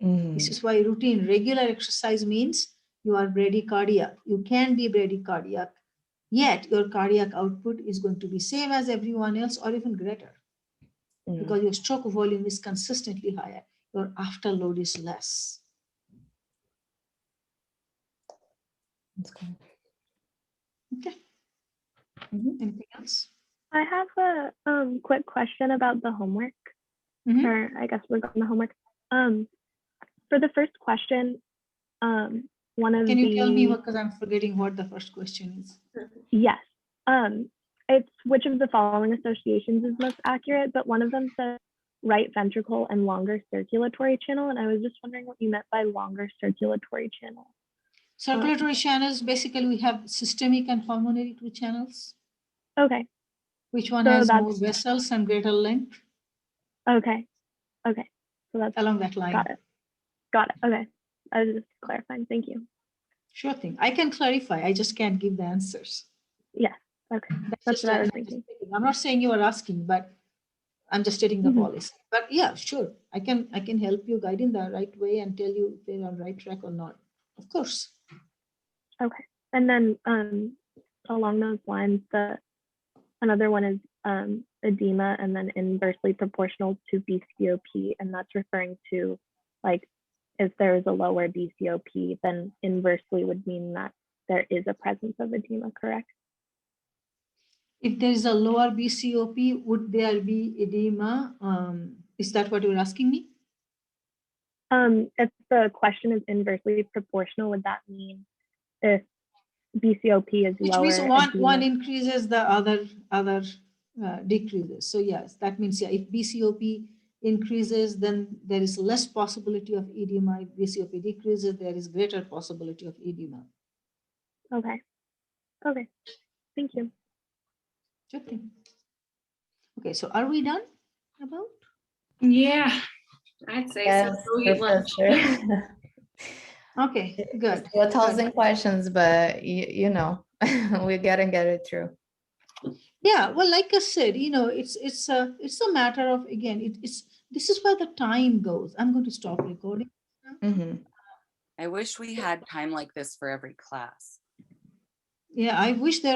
Mhm. This is why routine, regular exercise means you are bradycardiac. You can be bradycardiac, yet your cardiac output is going to be same as everyone else or even greater Mhm. because your stroke volume is consistently higher. Your afterload is less. That's cool. Okay. Mhm. Anything else? I have a quick question about the homework, Mhm. or I guess we're going to homework. For the first question, one of Can you tell me the because I'm forgetting what the first question is? yes, it's which of the following associations is most accurate, but one of them says right ventricle and longer circulatory channel, and I was just wondering what you meant by longer circulatory channel. Circulatory channels, basically we have systemic and pulmonary two channels. Okay. Which one So has that's more vessels and greater length? okay. Okay. So that's Along that line. got it. Got it. Okay. I was just clarifying. Thank you. Sure thing. I can clarify. I just can't give the answers. Yes. Okay. That's just what I was I'm just thinking. stating. I'm not saying you are asking, but I'm just stating the Mhm. policy. But yeah, sure. I can help you guide in the right way and tell you if they're on right track or not. Of course. Okay. And then along those lines, another one is edema and then inversely proportional to BCOP. And that's referring to like if there is a lower BCOP, then inversely would mean that there is a presence of edema, correct? If there is a lower BCOP, would there be edema? Is that what you're asking me? If the question is inversely proportional, would that mean if BCOP is Which lower, means edema- one increases, the other decreases. So yes, that means, yeah, if BCOP increases, then there is less possibility of edema. If BCOP decreases, there is greater possibility of edema. Okay. Okay. Thank you. Good thing. Okay, so are we done about? Yeah, I'd say Yes, so. Go eat lunch. Professor. Okay, good. Still good. 1,000 questions, but you know, we gotta get it through. Yeah, well, like I said, it's a matter of, again, this is where the time goes. I'm going to stop recording. Mhm. I wish we had time like this for every class. Yeah, I wish there